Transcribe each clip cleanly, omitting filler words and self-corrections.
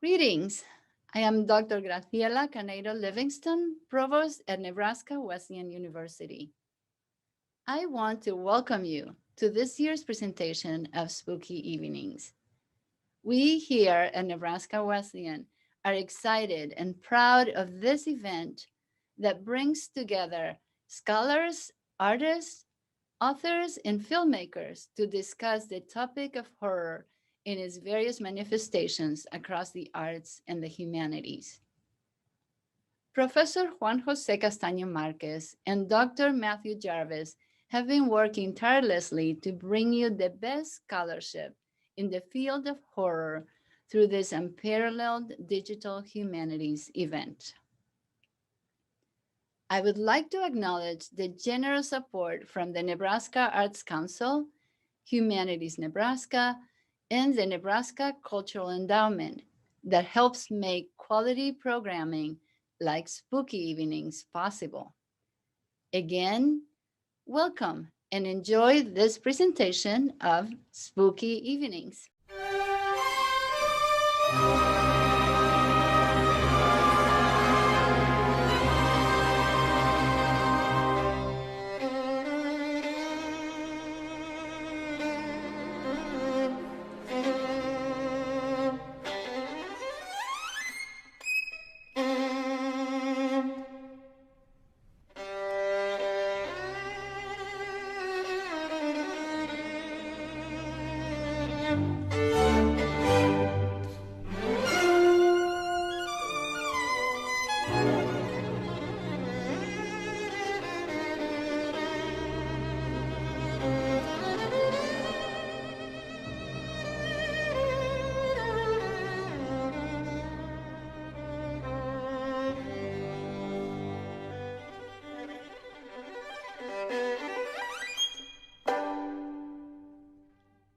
Greetings. I am Dr. Graciela Canedo Livingston, Provost at Nebraska Wesleyan University. I want to welcome you to this year's presentation of Spooky Evenings. We here at Nebraska Wesleyan are excited and proud of this event that brings together scholars, artists, authors, and filmmakers to discuss the topic of horror in its various manifestations across the arts and the humanities. Professor Juan Jose Castaño Marquez and Dr. Matthew Jarvis have been working tirelessly to bring you the best scholarship in the field of horror through this unparalleled digital humanities event. I would like to acknowledge the generous support from the Nebraska Arts Council, Humanities Nebraska, and the Nebraska Cultural Endowment that helps make quality programming like Spooky Evenings possible. Again, welcome and enjoy this presentation of Spooky Evenings.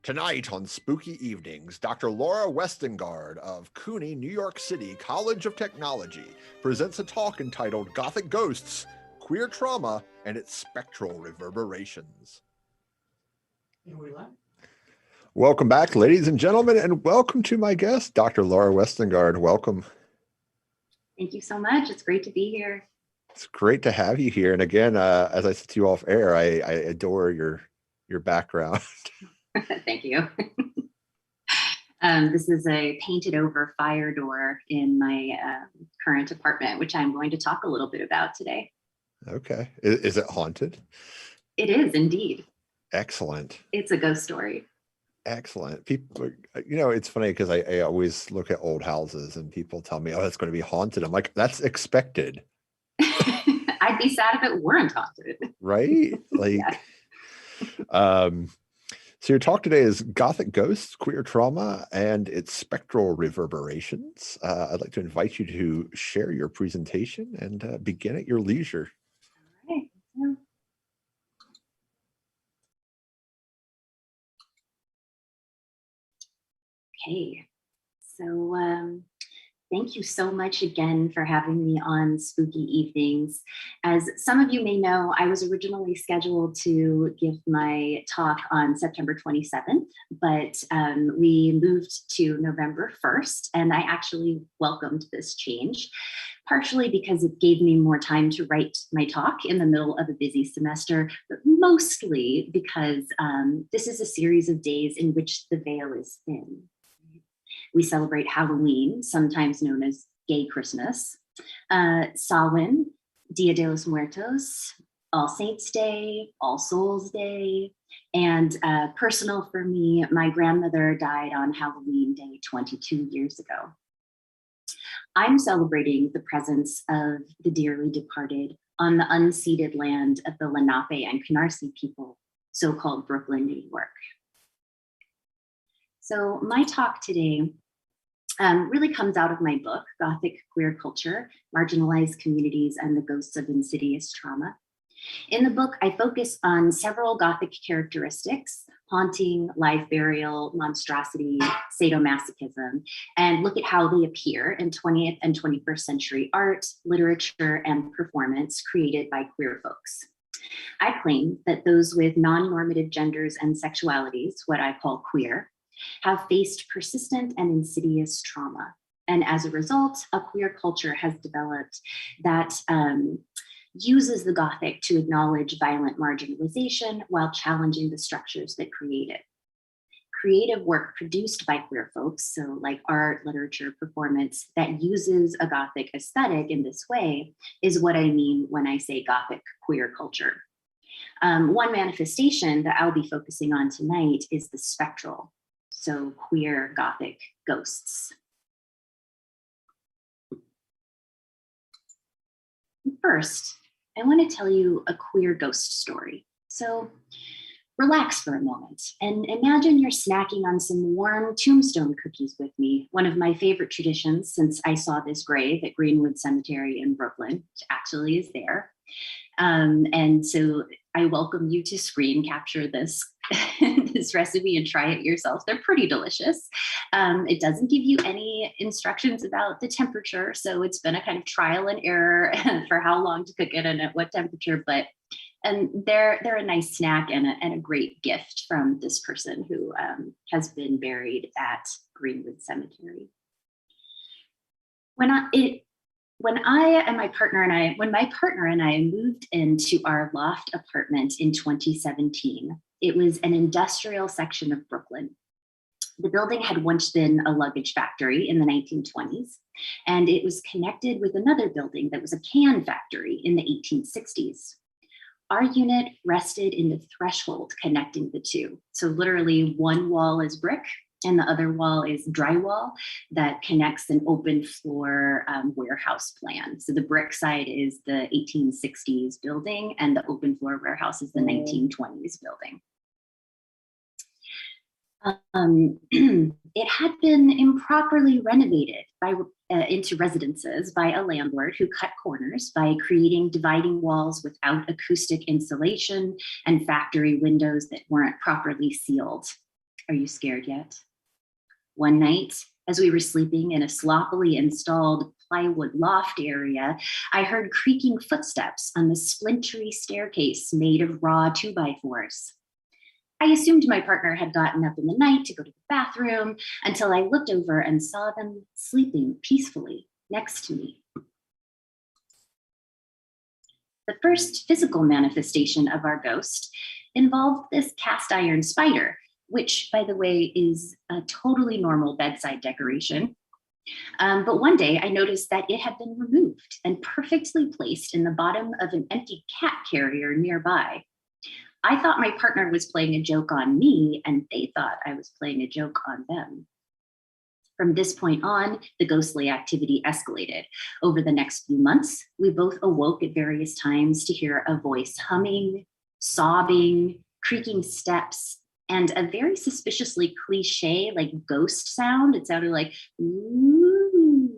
Tonight on Spooky Evenings, Dr. Laura Westengard of CUNY, New York City College of Technology presents a talk entitled Gothic Ghosts, Queer Trauma, and its Spectral Reverberations. Welcome back, ladies and gentlemen, and welcome to my guest, Dr. Laura Westengard. Welcome. Thank you so much. It's great to be here. It's great to have you here. And again, as I said to you off air, I adore your background. Thank you. This is a painted over fire door in my current apartment, which I'm going to talk a little bit about today. Okay. Is it haunted? It is indeed. Excellent. It's a ghost story. Excellent. People, it's funny because I always look at old houses and people tell me, oh, it's going to be haunted. I'm like, that's expected. I'd be sad if it weren't haunted. Right? Like, yeah. So your talk today is Gothic Ghosts, Queer Trauma, and its Spectral Reverberations. I'd like to invite you to share your presentation and begin at your leisure. All right. Yeah. Okay. So thank you so much again for having me on Spooky Evenings. As some of you may know, I was originally scheduled to give my talk on September 27th, but we moved to November 1st, and I actually welcomed this change, partially because it gave me more time to write my talk in the middle of a busy semester, but mostly because this is a series of days in which the veil is thin. We celebrate Halloween, sometimes known as Gay Christmas, Samhain, Dia de los Muertos, All Saints Day, All Souls Day, and personal for me, my grandmother died on Halloween Day 22 years ago. I'm celebrating the presence of the dearly departed on the unceded land of the Lenape and Canarsie people, so-called Brooklyn, New York. So my talk today really comes out of my book, Gothic Queer Culture, Marginalized Communities and the Ghosts of Insidious Trauma. In the book, I focus on several Gothic characteristics: haunting, live burial, monstrosity, sadomasochism, and look at how they appear in 20th and 21st century art, literature, and performance created by queer folks. I claim that those with non-normative genders and sexualities, what I call queer, have faced persistent and insidious trauma. And as a result, a queer culture has developed that uses the Gothic to acknowledge violent marginalization while challenging the structures that create it. Creative work produced by queer folks, so like art, literature, performance, that uses a Gothic aesthetic in this way is what I mean when I say Gothic queer culture. One manifestation that I'll be focusing on tonight is the spectral, so queer Gothic ghosts. First, I want to tell you a queer ghost story. So relax for a moment and imagine you're snacking on some warm tombstone cookies with me, one of my favorite traditions since I saw this grave at Greenwood Cemetery in Brooklyn, which actually is there. And so I welcome you to screen capture this, this recipe and try it yourself. They're pretty delicious. It doesn't give you any instructions about the temperature, so it's been a kind of trial and error for how long to cook it and at what temperature, but they're a nice snack and a great gift from this person who has been buried at Greenwood Cemetery. When my partner and I moved into our loft apartment in 2017, it was an industrial section of Brooklyn. The building had once been a luggage factory in the 1920s, and it was connected with another building that was a can factory in the 1860s. Our unit rested in the threshold connecting the two. So literally one wall is brick and the other wall is drywall that connects an open floor warehouse plan. So the brick side is the 1860s building and the open floor warehouse is the 1920s building. It had been improperly renovated into residences by a landlord who cut corners by creating dividing walls without acoustic insulation and factory windows that weren't properly sealed. Are you scared yet? One night, as we were sleeping in a sloppily installed plywood loft area, I heard creaking footsteps on the splintery staircase made of raw 2x4s. I assumed my partner had gotten up in the night to go to the bathroom until I looked over and saw them sleeping peacefully next to me. The first physical manifestation of our ghost involved this cast iron spider, which, by the way, is a totally normal bedside decoration. But one day I noticed that it had been removed and perfectly placed in the bottom of an empty cat carrier nearby. I thought my partner was playing a joke on me, and they thought I was playing a joke on them. From this point on, the ghostly activity escalated. Over the next few months, we both awoke at various times to hear a voice humming, sobbing, creaking steps, and a very suspiciously cliche, like ghost sound. It sounded like, ooh,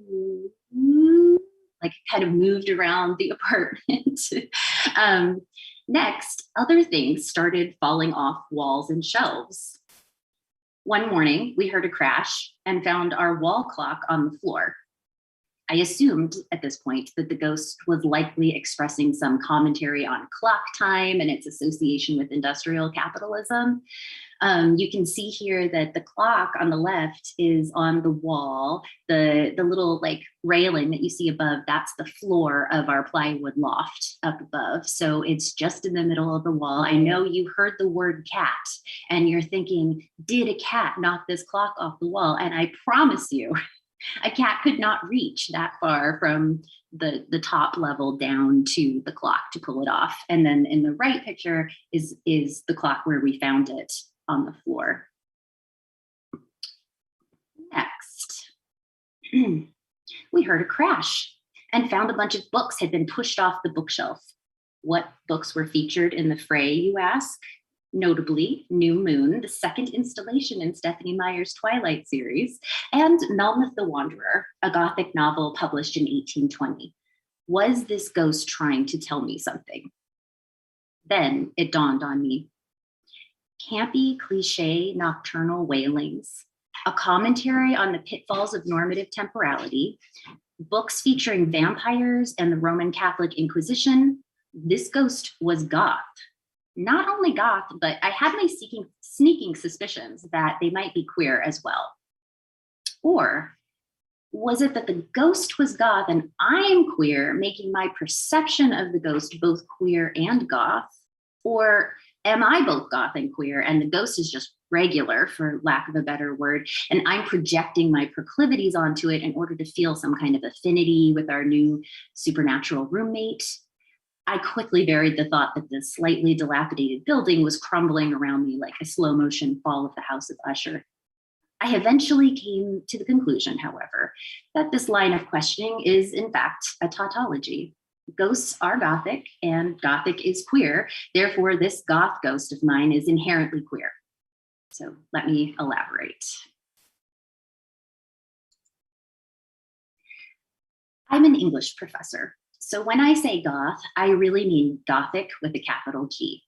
ooh, like it kind of moved around the apartment. Next, other things started falling off walls and shelves. One morning, we heard a crash and found our wall clock on the floor. I assumed at this point that the ghost was likely expressing some commentary on clock time and its association with industrial capitalism. You can see here that the clock on the left is on the wall. The little like railing that you see above, that's the floor of our plywood loft up above. So it's just in the middle of the wall. I know you heard the word cat and you're thinking, did a cat knock this clock off the wall? And I promise you, a cat could not reach that far from the top level down to the clock to pull it off. And then in the right picture is the clock where we found it on the floor. Next, we heard a crash and found a bunch of books had been pushed off the bookshelf. What books were featured in the fray, you ask? Notably, New Moon, the second installation in Stephanie Meyer's Twilight series, and Melmoth the Wanderer, a Gothic novel published in 1820. Was this ghost trying to tell me something? Then it dawned on me. Campy, cliche, nocturnal wailings, a commentary on the pitfalls of normative temporality, books featuring vampires and the Roman Catholic Inquisition. This ghost was goth. Not only goth, but I had my sneaking suspicions that they might be queer as well. Or Was it that the ghost was goth and I'm queer, making my perception of the ghost both queer and goth? Or am I both goth and queer and the ghost is just regular, for lack of a better word, and I'm projecting my proclivities onto it in order to feel some kind of affinity with our new supernatural roommate? I quickly buried the thought that the slightly dilapidated building was crumbling around me like a slow motion fall of the House of Usher. I eventually came to the conclusion, however, that this line of questioning is in fact a tautology. Ghosts are Gothic and Gothic is queer. Therefore, this goth ghost of mine is inherently queer. So let me elaborate. I'm an English professor. So when I say goth, I really mean Gothic with a capital G.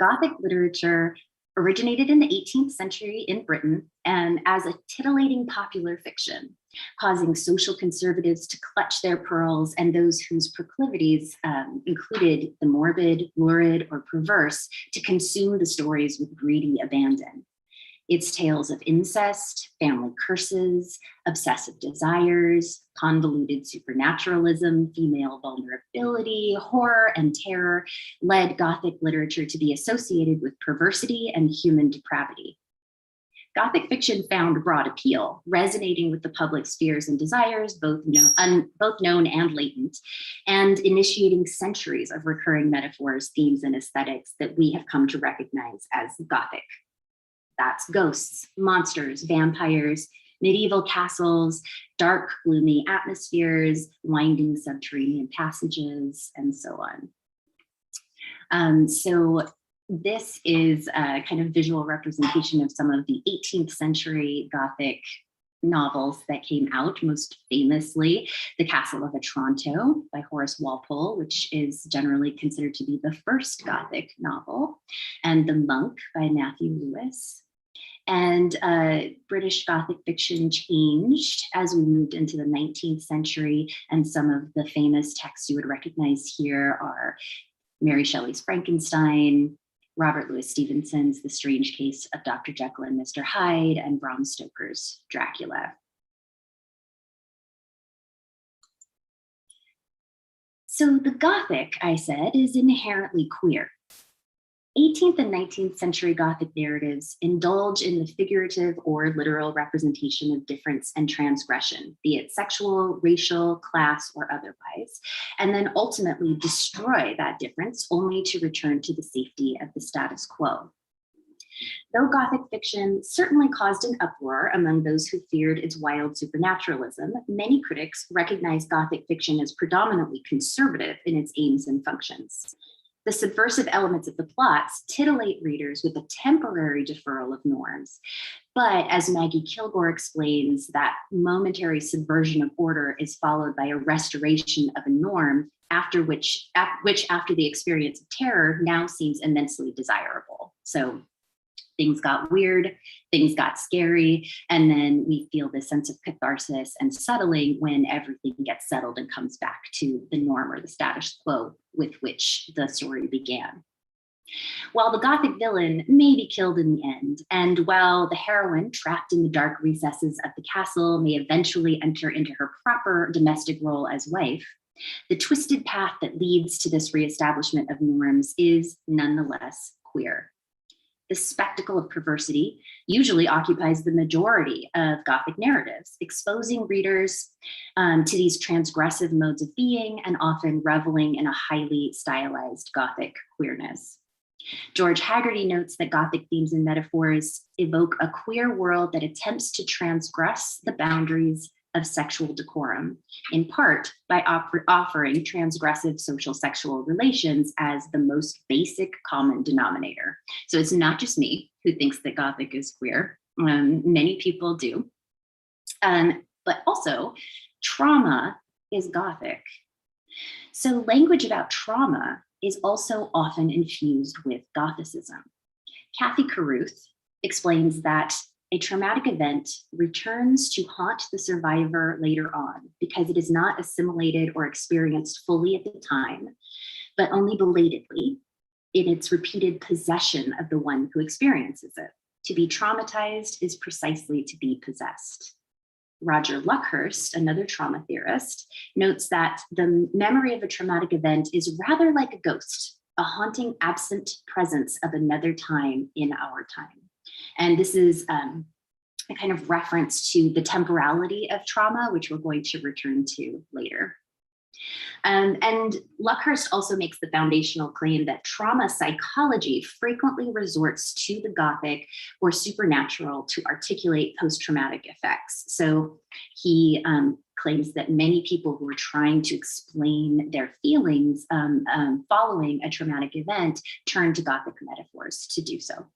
Gothic literature originated in the 18th century in Britain and as a titillating popular fiction, causing social conservatives to clutch their pearls and those whose proclivities included the morbid, lurid, or perverse to consume the stories with greedy abandon. It's tales of incest, family curses, obsessive desires, convoluted supernaturalism, female vulnerability, horror, and terror led Gothic literature to be associated with perversity and human depravity. Gothic fiction found broad appeal, resonating with the public's fears and desires, both known and latent, and initiating centuries of recurring metaphors, themes, and aesthetics that we have come to recognize as Gothic. That's ghosts, monsters, vampires, medieval castles, dark, gloomy atmospheres, winding subterranean passages, and so on. So this is a kind of visual representation of some of the 18th century Gothic novels that came out, most famously The Castle of Otranto by Horace Walpole, which is generally considered to be the first Gothic novel, and The Monk by Matthew Lewis. And British Gothic fiction changed as we moved into the 19th century, and some of the famous texts you would recognize here are Mary Shelley's Frankenstein, Robert Louis Stevenson's The Strange Case of Dr. Jekyll and Mr. Hyde, and Bram Stoker's Dracula. So the Gothic, I said, is inherently queer. 18th and 19th century Gothic narratives indulge in the figurative or literal representation of difference and transgression, be it sexual, racial, class, or otherwise, and then ultimately destroy that difference only to return to the safety of the status quo. Though Gothic fiction certainly caused an uproar among those who feared its wild supernaturalism, many critics recognize Gothic fiction as predominantly conservative in its aims and functions. The subversive elements of the plots titillate readers with a temporary deferral of norms. But as Maggie Kilgore explains, that momentary subversion of order is followed by a restoration of a norm, after which after the experience of terror now seems immensely desirable. So things got weird, things got scary, and then we feel this sense of catharsis and settling when everything gets settled and comes back to the norm or the status quo with which the story began. While the Gothic villain may be killed in the end, and while the heroine trapped in the dark recesses of the castle may eventually enter into her proper domestic role as wife, the twisted path that leads to this reestablishment of norms is nonetheless queer. The spectacle of perversity usually occupies the majority of Gothic narratives, exposing readers to these transgressive modes of being and often reveling in a highly stylized Gothic queerness. George Haggerty notes that Gothic themes and metaphors evoke a queer world that attempts to transgress the boundaries of sexual decorum, in part by offering transgressive social sexual relations as the most basic common denominator. So it's not just me who thinks that Gothic is queer. Many people do. But also, trauma is Gothic. So language about trauma is also often infused with Gothicism. Kathy Carruth explains that a traumatic event returns to haunt the survivor later on because it is not assimilated or experienced fully at the time, but only belatedly in its repeated possession of the one who experiences it. To be traumatized is precisely to be possessed. Roger Luckhurst, another trauma theorist, notes that the memory of a traumatic event is rather like a ghost, a haunting absent presence of another time in our time. And this is a kind of reference to the temporality of trauma, which we're going to return to later. And Luckhurst also makes the foundational claim that trauma psychology frequently resorts to the Gothic or supernatural to articulate post-traumatic effects. So he claims that many people who are trying to explain their feelings following a traumatic event turn to Gothic metaphors to do so.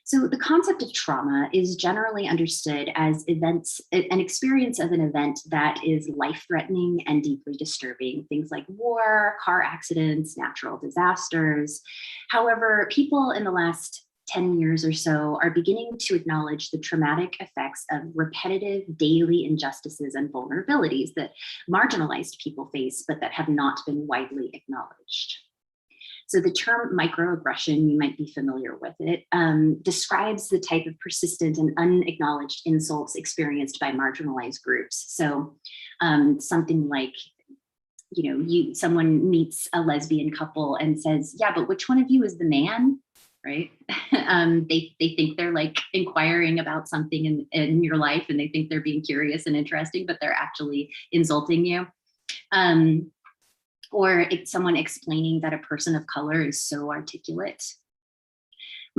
So the concept of trauma is generally understood as an experience of an event that is life-threatening and deeply disturbing, things like war, car accidents, natural disasters. However, people in the last 10 years or so are beginning to acknowledge the traumatic effects of repetitive daily injustices and vulnerabilities that marginalized people face, but that have not been widely acknowledged. So the term microaggression, you might be familiar with it, describes the type of persistent and unacknowledged insults experienced by marginalized groups. So something like, someone meets a lesbian couple and says, yeah, but which one of you is the man, right? They think they're like inquiring about something in your life, and they think they're being curious and interesting, but they're actually insulting you. Or it's someone explaining that a person of color is so articulate.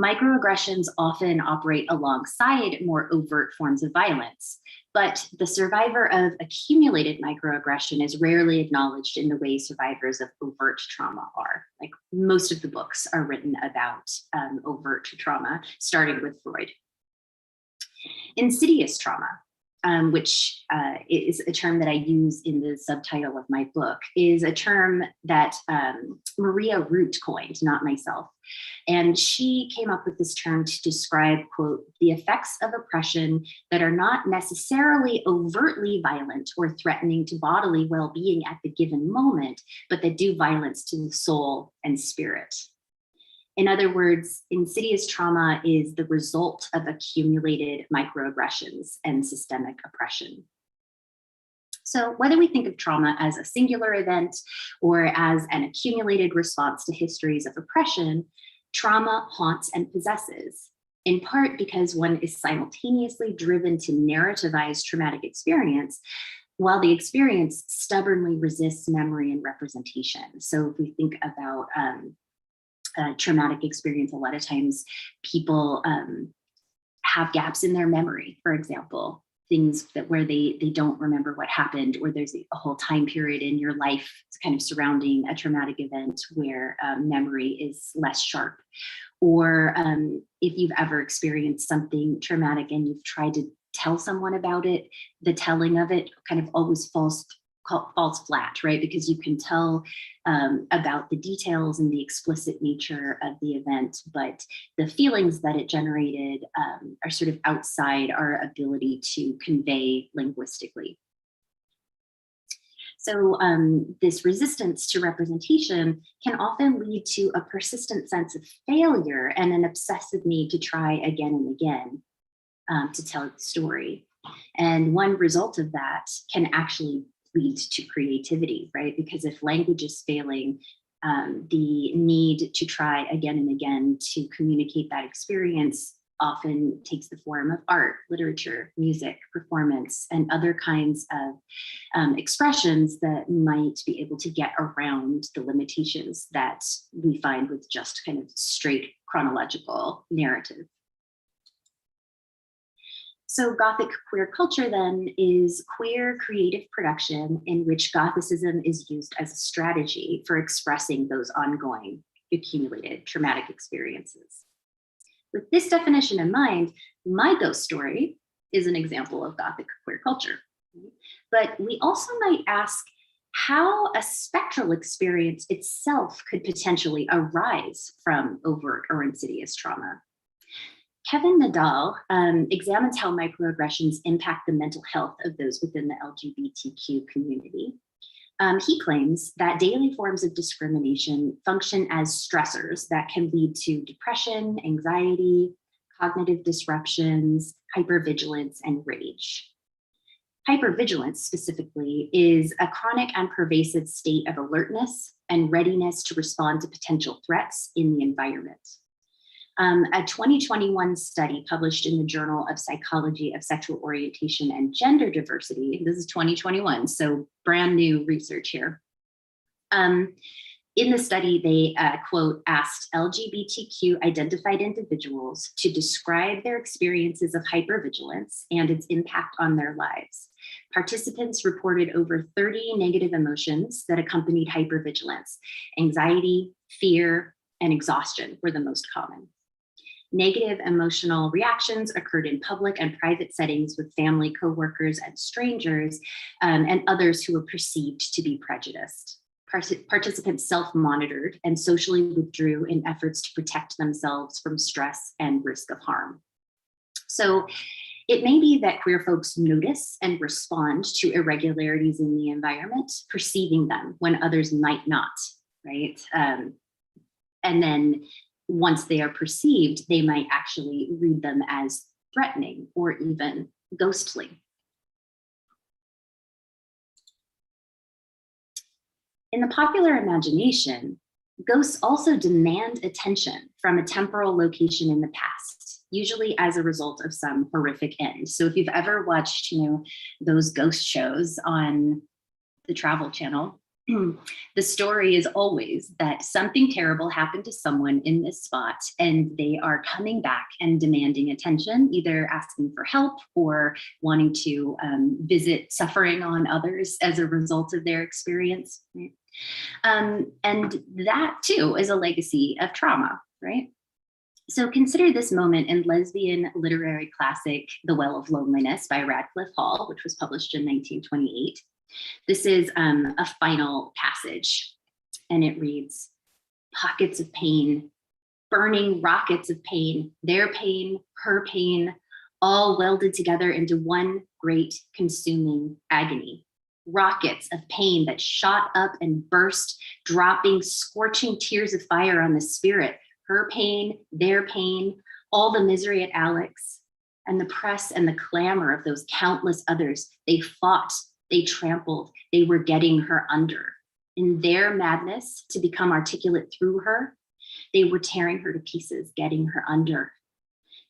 Microaggressions often operate alongside more overt forms of violence, but the survivor of accumulated microaggression is rarely acknowledged in the way survivors of overt trauma are. Like most of the books are written about overt trauma, starting with Freud. Insidious trauma, which is a term that I use in the subtitle of my book, is a term that Maria Root coined, not myself. And she came up with this term to describe, quote, the effects of oppression that are not necessarily overtly violent or threatening to bodily well-being at the given moment, but that do violence to the soul and spirit. In other words, insidious trauma is the result of accumulated microaggressions and systemic oppression. So whether we think of trauma as a singular event or as an accumulated response to histories of oppression, trauma haunts and possesses, in part because one is simultaneously driven to narrativize traumatic experience, while the experience stubbornly resists memory and representation. So if we think about traumatic experience, a lot of times people have gaps in their memory, for example, things that where they don't remember what happened, or there's a whole time period in your life kind of surrounding a traumatic event where memory is less sharp. Or if you've ever experienced something traumatic and you've tried to tell someone about it, the telling of it kind of always falls flat, right? Because you can tell about the details and the explicit nature of the event, but the feelings that it generated are sort of outside our ability to convey linguistically. So this resistance to representation can often lead to a persistent sense of failure and an obsessive need to try again and again to tell the story. And one result of that can actually lead to creativity, right? Because if language is failing, the need to try again and again to communicate that experience often takes the form of art, literature, music, performance, and other kinds of expressions that might be able to get around the limitations that we find with just kind of straight chronological narrative. So Gothic queer culture then is queer creative production in which Gothicism is used as a strategy for expressing those ongoing accumulated traumatic experiences. With this definition in mind, my ghost story is an example of Gothic queer culture. But we also might ask how a spectral experience itself could potentially arise from overt or insidious trauma. Kevin Nadal examines how microaggressions impact the mental health of those within the LGBTQ community. He claims that daily forms of discrimination function as stressors that can lead to depression, anxiety, cognitive disruptions, hypervigilance, and rage. Hypervigilance specifically is a chronic and pervasive state of alertness and readiness to respond to potential threats in the environment. A 2021 study published in the Journal of Psychology of Sexual Orientation and Gender Diversity, this is 2021, so brand new research here. In the study, they, quote, asked LGBTQ identified individuals to describe their experiences of hypervigilance and its impact on their lives. Participants reported over 30 negative emotions that accompanied hypervigilance. Anxiety, fear, and exhaustion were the most common. Negative emotional reactions occurred in public and private settings with family, coworkers, and strangers, and others who were perceived to be prejudiced. Participants self-monitored and socially withdrew in efforts to protect themselves from stress and risk of harm. So it may be that queer folks notice and respond to irregularities in the environment, perceiving them when others might not, right? And then once they are perceived, they might actually read them as threatening or even ghostly. In the popular imagination, ghosts also demand attention from a temporal location in the past, usually as a result of some horrific end. So if you've ever watched, those ghost shows on the Travel Channel, the story is always that something terrible happened to someone in this spot and they are coming back and demanding attention, either asking for help or wanting to visit suffering on others as a result of their experience. Right? And that too is a legacy of trauma, right? So consider this moment in lesbian literary classic, The Well of Loneliness by Radcliffe Hall, which was published in 1928. This is a final passage, and it reads, pockets of pain, burning rockets of pain, their pain, her pain, all welded together into one great consuming agony. Rockets of pain that shot up and burst, dropping scorching tears of fire on the spirit, her pain, their pain, all the misery at Alex, and the press and the clamor of those countless others. They fought, they trampled, they were getting her under. In their madness to become articulate through her, they were tearing her to pieces, getting her under.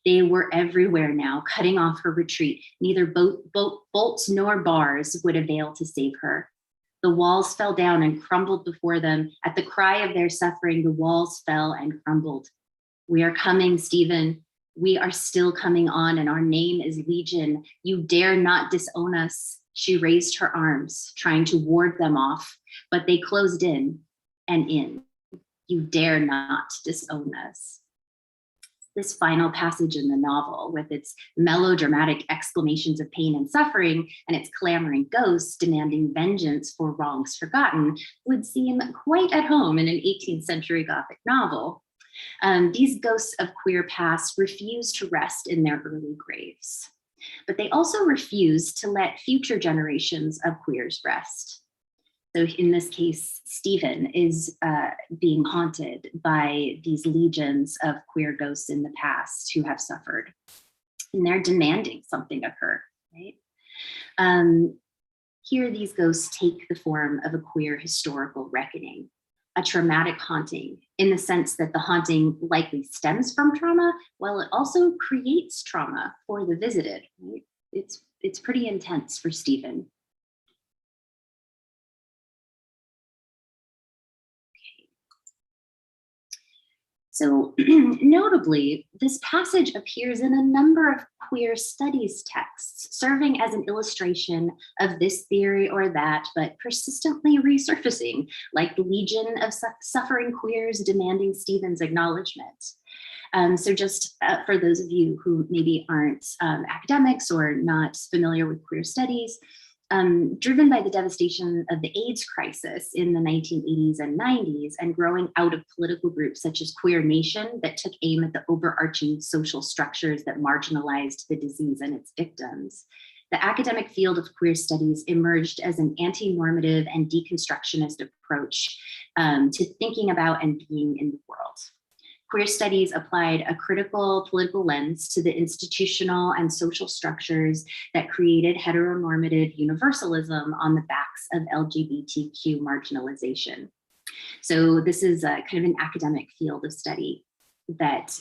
They were everywhere now, cutting off her retreat. Neither bolts nor bars would avail to save her. The walls fell down and crumbled before them. At the cry of their suffering, the walls fell and crumbled. We are coming, Stephen. We are still coming on, and our name is Legion. You dare not disown us. She raised her arms, trying to ward them off, but they closed in and in. You dare not disown us. This final passage in the novel, with its melodramatic exclamations of pain and suffering and its clamoring ghosts demanding vengeance for wrongs forgotten, would seem quite at home in an 18th century Gothic novel. These ghosts of queer past refuse to rest in their early graves, but they also refuse to let future generations of queers rest. So in this case, Stephen is being haunted by these legions of queer ghosts in the past who have suffered, and they're demanding something of her, right? Here, these ghosts take the form of a queer historical reckoning, a traumatic haunting, in the sense that the haunting likely stems from trauma, while it also creates trauma for the visited, right? It's pretty intense for Stephen. So notably, this passage appears in a number of queer studies texts, serving as an illustration of this theory or that, but persistently resurfacing, like the legion of suffering queers demanding Stephen's acknowledgement. So just for those of you who maybe aren't academics or not familiar with queer studies, driven by the devastation of the AIDS crisis in the 1980s and 90s and growing out of political groups such as Queer Nation that took aim at the overarching social structures that marginalized the disease and its victims, the academic field of queer studies emerged as an anti-normative and deconstructionist approach to thinking about and being in the world. Queer studies applied a critical political lens to the institutional and social structures that created heteronormative universalism on the backs of LGBTQ marginalization. So this is a kind of an academic field of study that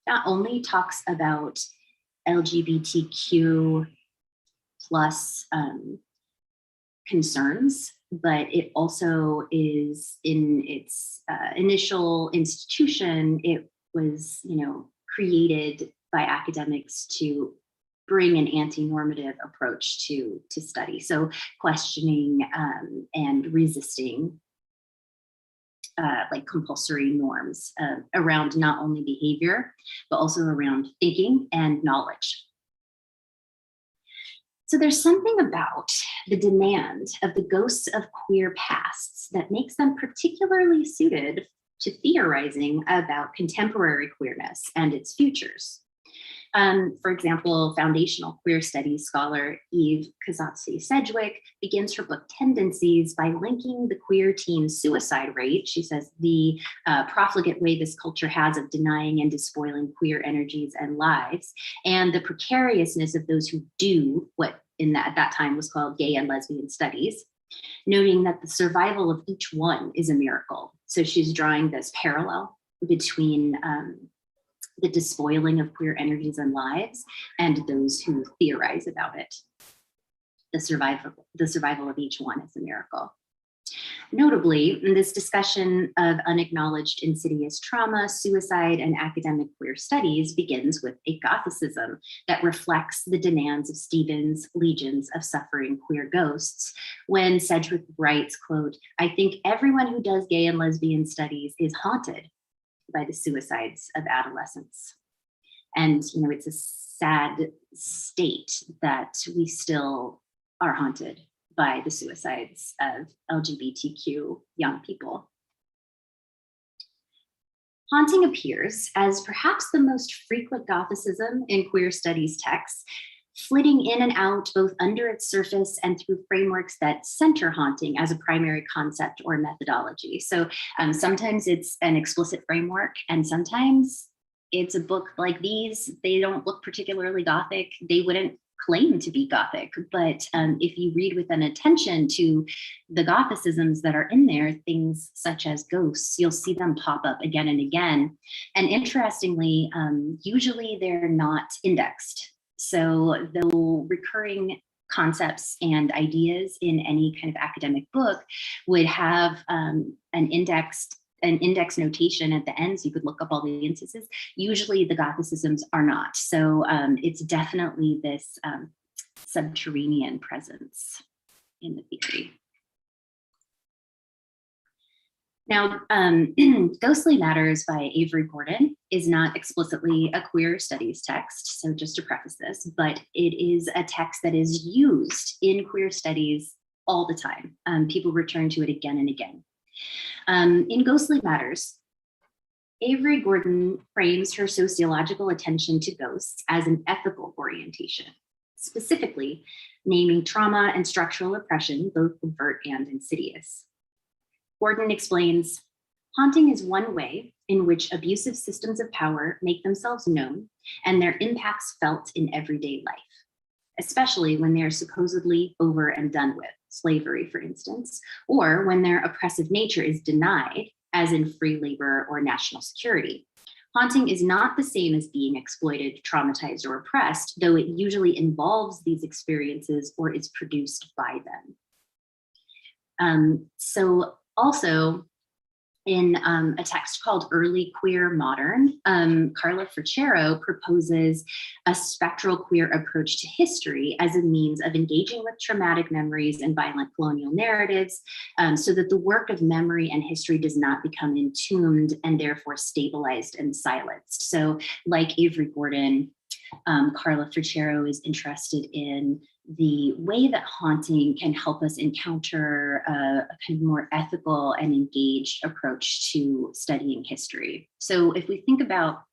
not only talks about LGBTQ plus concerns, but it also is in its initial institution, it was, created by academics to bring an anti-normative approach to study. So questioning and resisting like compulsory norms around not only behavior, but also around thinking and knowledge. So there's something about the demand of the ghosts of queer pasts that makes them particularly suited to theorizing about contemporary queerness and its futures. For example, foundational queer studies scholar Eve Kazatsi-Sedgwick begins her book Tendencies by linking the queer teen suicide rate, she says, the profligate way this culture has of denying and despoiling queer energies and lives, and the precariousness of those who do what at that time was called gay and lesbian studies, noting that the survival of each one is a miracle. So she's drawing this parallel between the despoiling of queer energies and lives and those who theorize about it. The survival of each one is a miracle. Notably, in this discussion of unacknowledged insidious trauma, suicide, and academic queer studies begins with a Gothicism that reflects the demands of Stephen's legions of suffering queer ghosts, when Sedgwick writes, quote, "I think everyone who does gay and lesbian studies is haunted by the suicides of adolescents." And, it's a sad state that we still are haunted by the suicides of LGBTQ young people. Haunting appears as perhaps the most frequent Gothicism in queer studies texts, flitting in and out both under its surface and through frameworks that center haunting as a primary concept or methodology. So sometimes it's an explicit framework, and sometimes it's a book like these. They don't look particularly Gothic. They wouldn't claim to be Gothic, but if you read with an attention to the Gothicisms that are in there, things such as ghosts, you'll see them pop up again and again. And interestingly, usually they're not indexed. So though recurring concepts and ideas in any kind of academic book would have an index notation at the end, so you could look up all the instances. Usually the Gothicisms are not. So it's definitely this subterranean presence in the theory. Now, Ghostly Matters by Avery Gordon is not explicitly a queer studies text, so just to preface this, but it is a text that is used in queer studies all the time. People return to it again and again. In Ghostly Matters, Avery Gordon frames her sociological attention to ghosts as an ethical orientation, specifically naming trauma and structural oppression, both overt and insidious. Gordon explains, haunting is one way in which abusive systems of power make themselves known and their impacts felt in everyday life, especially when they are supposedly over and done with, slavery, for instance, or when their oppressive nature is denied, as in free labor or national security. Haunting is not the same as being exploited, traumatized, or oppressed, though it usually involves these experiences or is produced by them. So also, in a text called Early Queer Modern, Carla Ferchero proposes a spectral queer approach to history as a means of engaging with traumatic memories and violent colonial narratives, so that the work of memory and history does not become entombed and therefore stabilized and silenced. So like Avery Gordon, Carla Ferchero is interested in the way that haunting can help us encounter a kind of more ethical and engaged approach to studying history. So if we think about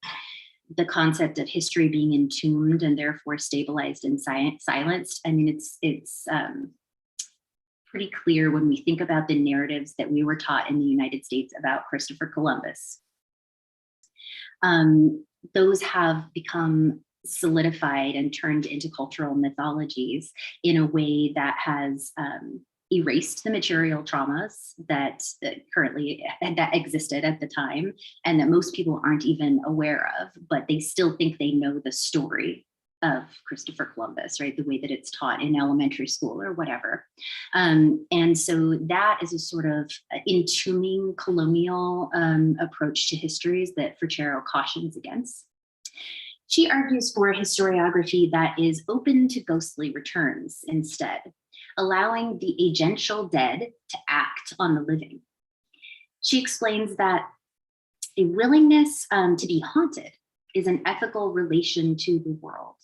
the concept of history being entombed and therefore stabilized and silenced, I mean, it's pretty clear when we think about the narratives that we were taught in the United States about Christopher Columbus. Those have become solidified and turned into cultural mythologies in a way that has erased the material traumas that existed at the time, and that most people aren't even aware of, but they still think they know the story of Christopher Columbus, right? The way that it's taught in elementary school or whatever. And so that is a sort of entombing colonial approach to histories that Ferchero cautions against. She argues for a historiography that is open to ghostly returns instead, allowing the agential dead to act on the living. She explains that a willingness to be haunted is an ethical relation to the world,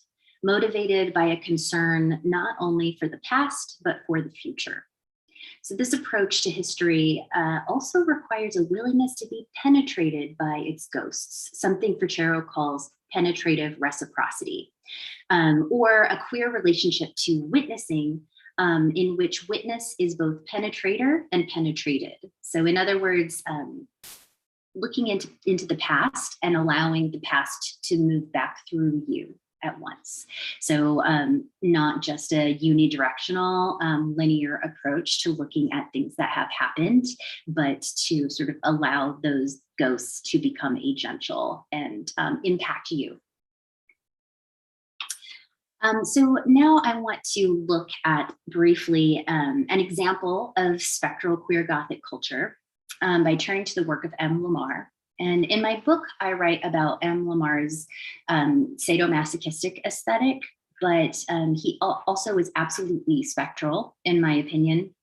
motivated by a concern not only for the past, but for the future. So this approach to history also requires a willingness to be penetrated by its ghosts, something Ferchero calls penetrative reciprocity, or a queer relationship to witnessing in which witness is both penetrator and penetrated. So in other words, looking into the past and allowing the past to move back through you at once. So not just a unidirectional linear approach to looking at things that have happened, but to sort of allow those ghosts to become agential and impact you. So now I want to look at briefly an example of spectral queer Gothic culture by turning to the work of M. Lamar. And in my book, I write about M. Lamar's sadomasochistic aesthetic, but he also is absolutely spectral, in my opinion.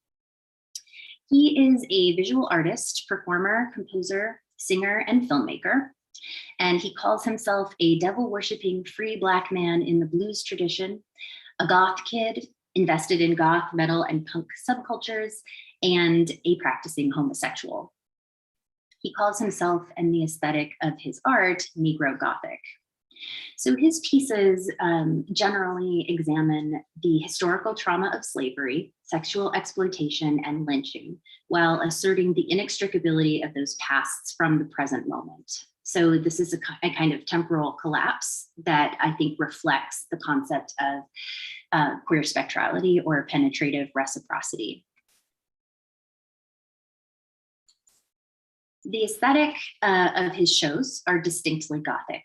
He is a visual artist, performer, composer, singer, and filmmaker. And he calls himself a devil-worshipping free Black man in the blues tradition, a goth kid invested in goth, metal, and punk subcultures, and a practicing homosexual. He calls himself and the aesthetic of his art Negro Gothic. So his pieces generally examine the historical trauma of slavery, sexual exploitation, and lynching, while asserting the inextricability of those pasts from the present moment. So this is a kind of temporal collapse that I think reflects the concept of queer spectrality or penetrative reciprocity. The aesthetic of his shows are distinctly Gothic.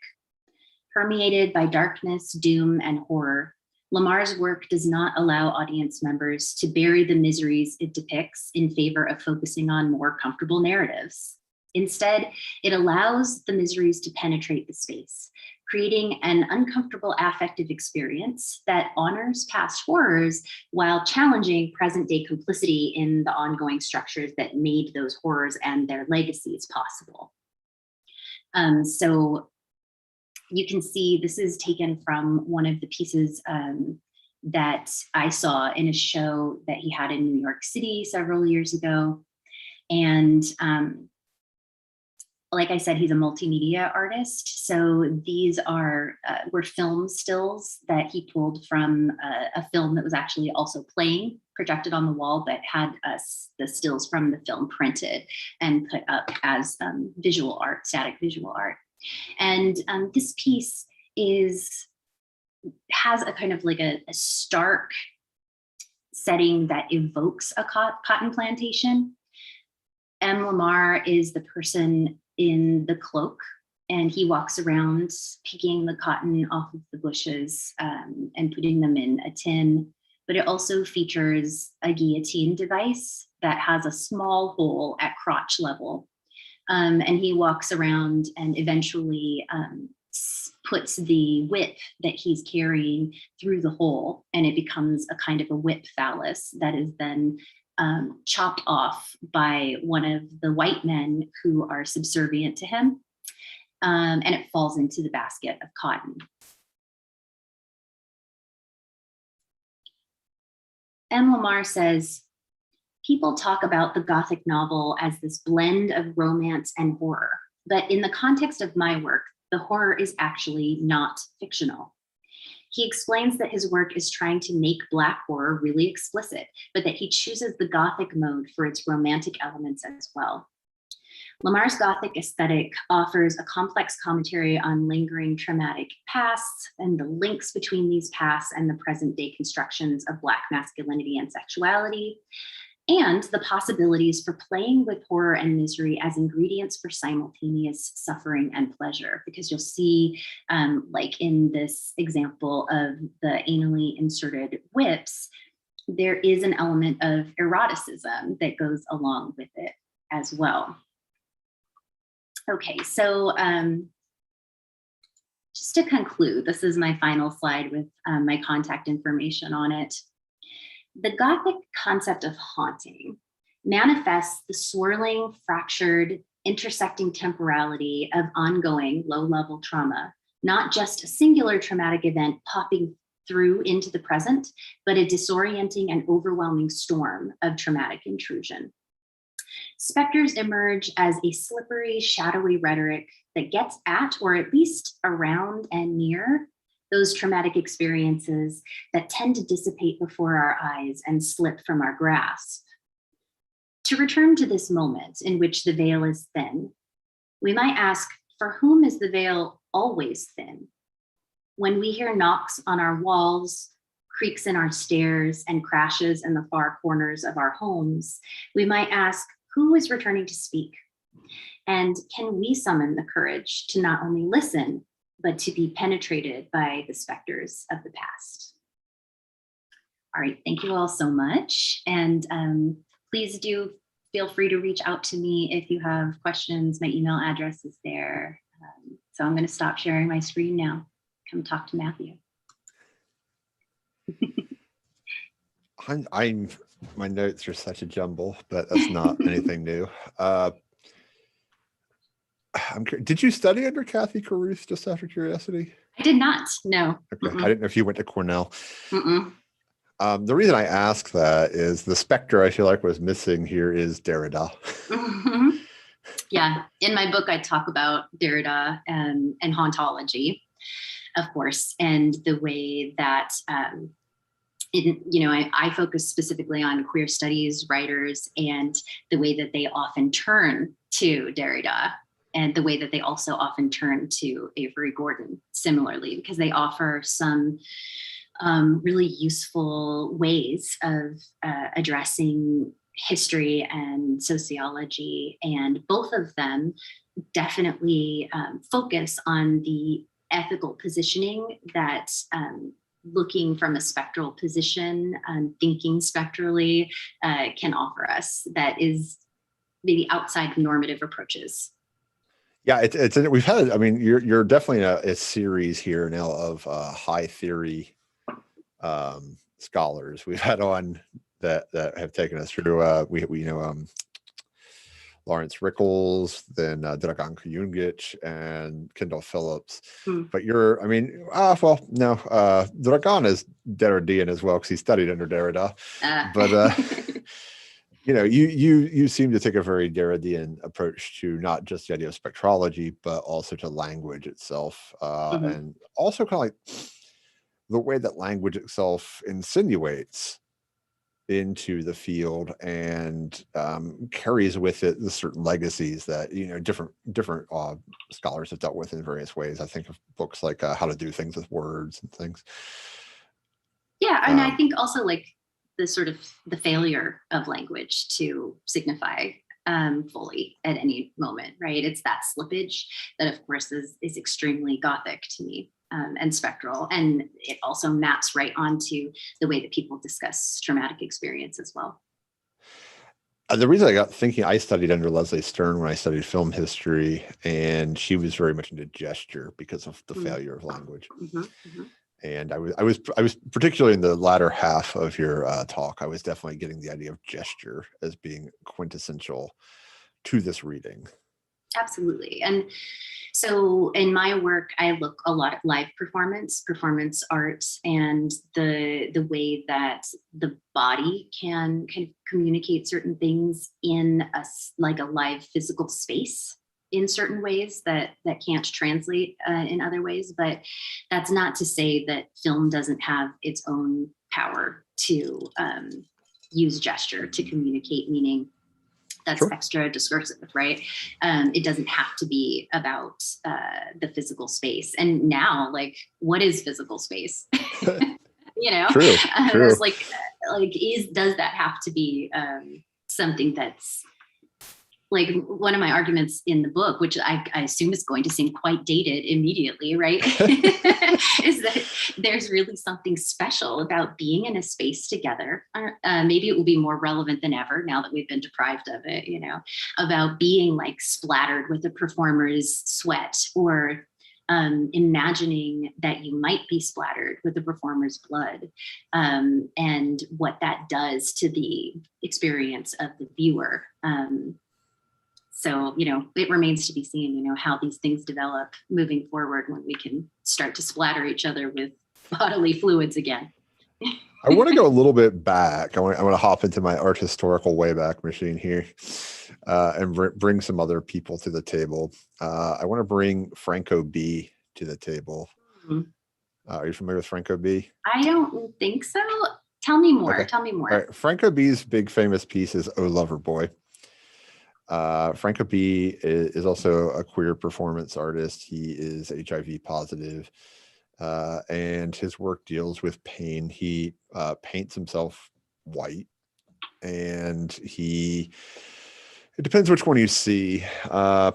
Permeated by darkness, doom, and horror, Lamar's work does not allow audience members to bury the miseries it depicts in favor of focusing on more comfortable narratives. Instead, it allows the miseries to penetrate the space, creating an uncomfortable affective experience that honors past horrors while challenging present-day complicity in the ongoing structures that made those horrors and their legacies possible. So you can see this is taken from one of the pieces that I saw in a show that he had in New York City several years ago. And like I said, he's a multimedia artist. So these were film stills that he pulled from a film that was actually also playing, projected on the wall, but had the stills from the film printed and put up as visual art, static visual art. And this piece has a kind of like a stark setting that evokes a cotton plantation. M. Lamar is the person in the cloak, and he walks around picking the cotton off of the bushes and putting them in a tin. But it also features a guillotine device that has a small hole at crotch level. And he walks around and eventually puts the whip that he's carrying through the hole, and it becomes a kind of a whip phallus that is then chopped off by one of the white men who are subservient to him, and it falls into the basket of cotton. M. Lamar says, people talk about the Gothic novel as this blend of romance and horror, but in the context of my work, the horror is actually not fictional. He explains that his work is trying to make Black horror really explicit, but that he chooses the Gothic mode for its romantic elements as well. Lamar's Gothic aesthetic offers a complex commentary on lingering traumatic pasts and the links between these pasts and the present day constructions of Black masculinity and sexuality, and the possibilities for playing with horror and misery as ingredients for simultaneous suffering and pleasure. Because you'll see, like in this example of the anally inserted whips, there is an element of eroticism that goes along with it as well. Okay, so just to conclude, this is my final slide with my contact information on it. The Gothic concept of haunting manifests the swirling, fractured, intersecting temporality of ongoing low-level trauma, not just a singular traumatic event popping through into the present, but a disorienting and overwhelming storm of traumatic intrusion. Specters emerge as a slippery, shadowy rhetoric that gets at, or at least around and near, those traumatic experiences that tend to dissipate before our eyes and slip from our grasp. To return to this moment in which the veil is thin, we might ask, for whom is the veil always thin? When we hear knocks on our walls, creaks in our stairs, and crashes in the far corners of our homes, we might ask, who is returning to speak? And can we summon the courage to not only listen, but to be penetrated by the specters of the past? All right, thank you all so much. And please do feel free to reach out to me if you have questions. My email address is there. So I'm going to stop sharing my screen now. Come talk to Matthew. My notes are such a jumble, but that's not anything new. Did you study under Kathy Caruth, just out of curiosity? I did not, no. Okay. I didn't know if you went to Cornell. Mm-mm. The reason I ask that is the specter I feel like was missing here is Derrida. Mm-hmm. Yeah, in my book, I talk about Derrida and hauntology, of course, and the way that I focus specifically on queer studies writers and the way that they often turn to Derrida, and the way that they also often turn to Avery Gordon similarly, because they offer some really useful ways of addressing history and sociology. And both of them definitely focus on the ethical positioning that looking from a spectral position, thinking spectrally can offer us, that is maybe outside normative approaches. Yeah, we've had, I mean, you're definitely a series here now of high theory scholars we've had on that have taken us through. We know Lawrence Rickles, then Dragan Kujundžić and Kendall Phillips. But Dragan is Derridean as well because he studied under Derrida. But you seem to take a very Derridean approach to not just the idea of spectrology, but also to language itself, and also kind of like the way that language itself insinuates into the field and carries with it the certain legacies that different scholars have dealt with in various ways. I think of books like How to Do Things with Words and things. Yeah, and I think also like the sort of the failure of language to signify fully at any moment, right? It's that slippage that, of course, is extremely Gothic to me. And spectral, and it also maps right onto the way that people discuss traumatic experience as well. The reason I got thinking, I studied under Leslie Stern when I studied film history, and she was very much into gesture because of the failure of language. And I was particularly in the latter half of your talk, I was definitely getting the idea of gesture as being quintessential to this reading. Absolutely. And so in my work, I look a lot at live performance art, and the way that the body can communicate certain things in a live physical space in certain ways that can't translate in other ways. But that's not to say that film doesn't have its own power to use gesture to communicate meaning. that's Sure. extra discursive, right? It doesn't have to be about the physical space. And now, like, what is physical space? You know, True. it's does that have to be something that's like one of my arguments in the book, which I assume is going to seem quite dated immediately, right? Is that there's really something special about being in a space together. Maybe it will be more relevant than ever now that we've been deprived of it, you know, about being like splattered with the performer's sweat, or imagining that you might be splattered with the performer's blood, and what that does to the experience of the viewer. So, you know, it remains to be seen, you know, how these things develop moving forward when we can start to splatter each other with bodily fluids again. I want to go a little bit back. I want to hop into my art historical wayback machine here, and bring some other people to the table. I want to bring Franco B to the table. Mm-hmm. Are you familiar with Franco B? I don't think so. Tell me more. Okay. Tell me more. All right. Franco B's big famous piece is "Oh Lover Boy." Franco B is also a queer performance artist. He is HIV positive, and his work deals with pain. He paints himself white, and it depends which one you see. I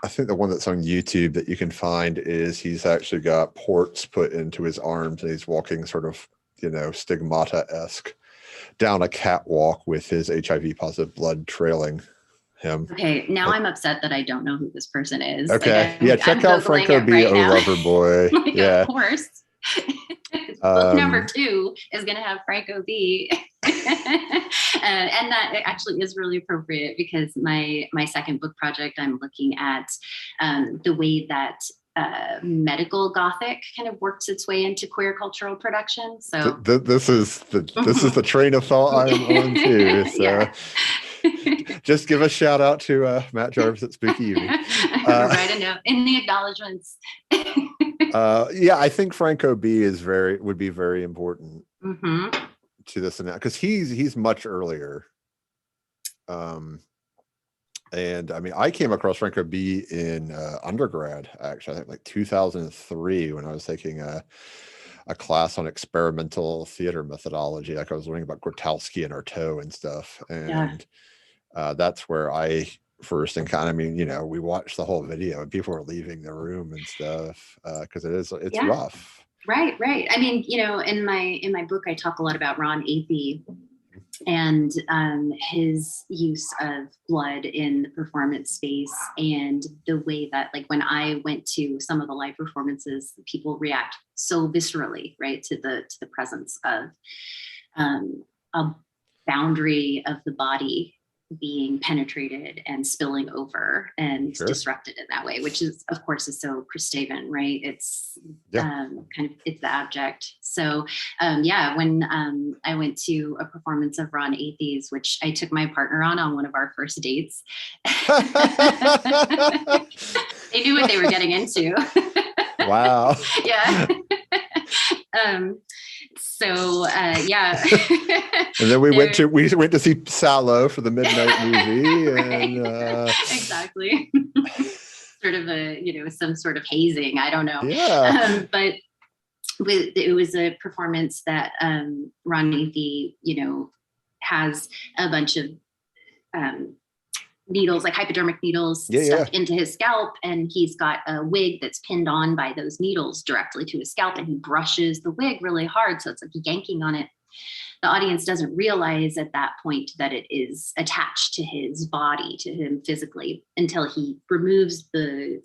think the one that's on YouTube that you can find is he's actually got ports put into his arms, and he's walking sort of, you know, stigmata-esque down a catwalk with his HIV positive blood trailing him. Okay, now I'm upset that I don't know who this person is. Okay, like, check out Franco B. Right Oh now. Lover Boy. Like, yeah, of course. Book number 2 is going to have Franco B. And that actually is really appropriate, because my second book project, I'm looking at the way that medical Gothic kind of works its way into queer cultural production. So this is the train of thought I'm on too. So yeah. Just give a shout out to Matt Jarvis at Spooky Evening. Write a note in the acknowledgements. Yeah, I think Franco B would be very important to this, because he's much earlier. And I mean, I came across Franco B in undergrad, actually, I think like 2003, when I was taking a class on experimental theater methodology. Like, I was learning about Grotowski and Artaud and stuff. And that's where I first encountered, I mean, you know, we watched the whole video and people were leaving the room and stuff, because it's rough. Right. I mean, you know, in my book, I talk a lot about Ron Athey and his use of blood in the performance space, and the way that, like, when I went to some of the live performances, people react so viscerally, right, to the presence of a boundary of the body being penetrated and spilling over and disrupted in that way, which is, of course, is so Christaven, right? It's kind of, it's the abject. So when I went to a performance of Ron Athey's, which I took my partner on one of our first dates. They knew what they were getting into. Wow. Yeah. So yeah. And then we went to see Sallow for the midnight movie. And exactly. Sort of some sort of hazing. I don't know. Yeah. But it was a performance that Ron Athey, has a bunch of needles, like hypodermic needles, stuck into his scalp, and he's got a wig that's pinned on by those needles directly to his scalp, and he brushes the wig really hard, so it's like yanking on it. The audience doesn't realize at that point that it is attached to his body, to him physically, until he removes the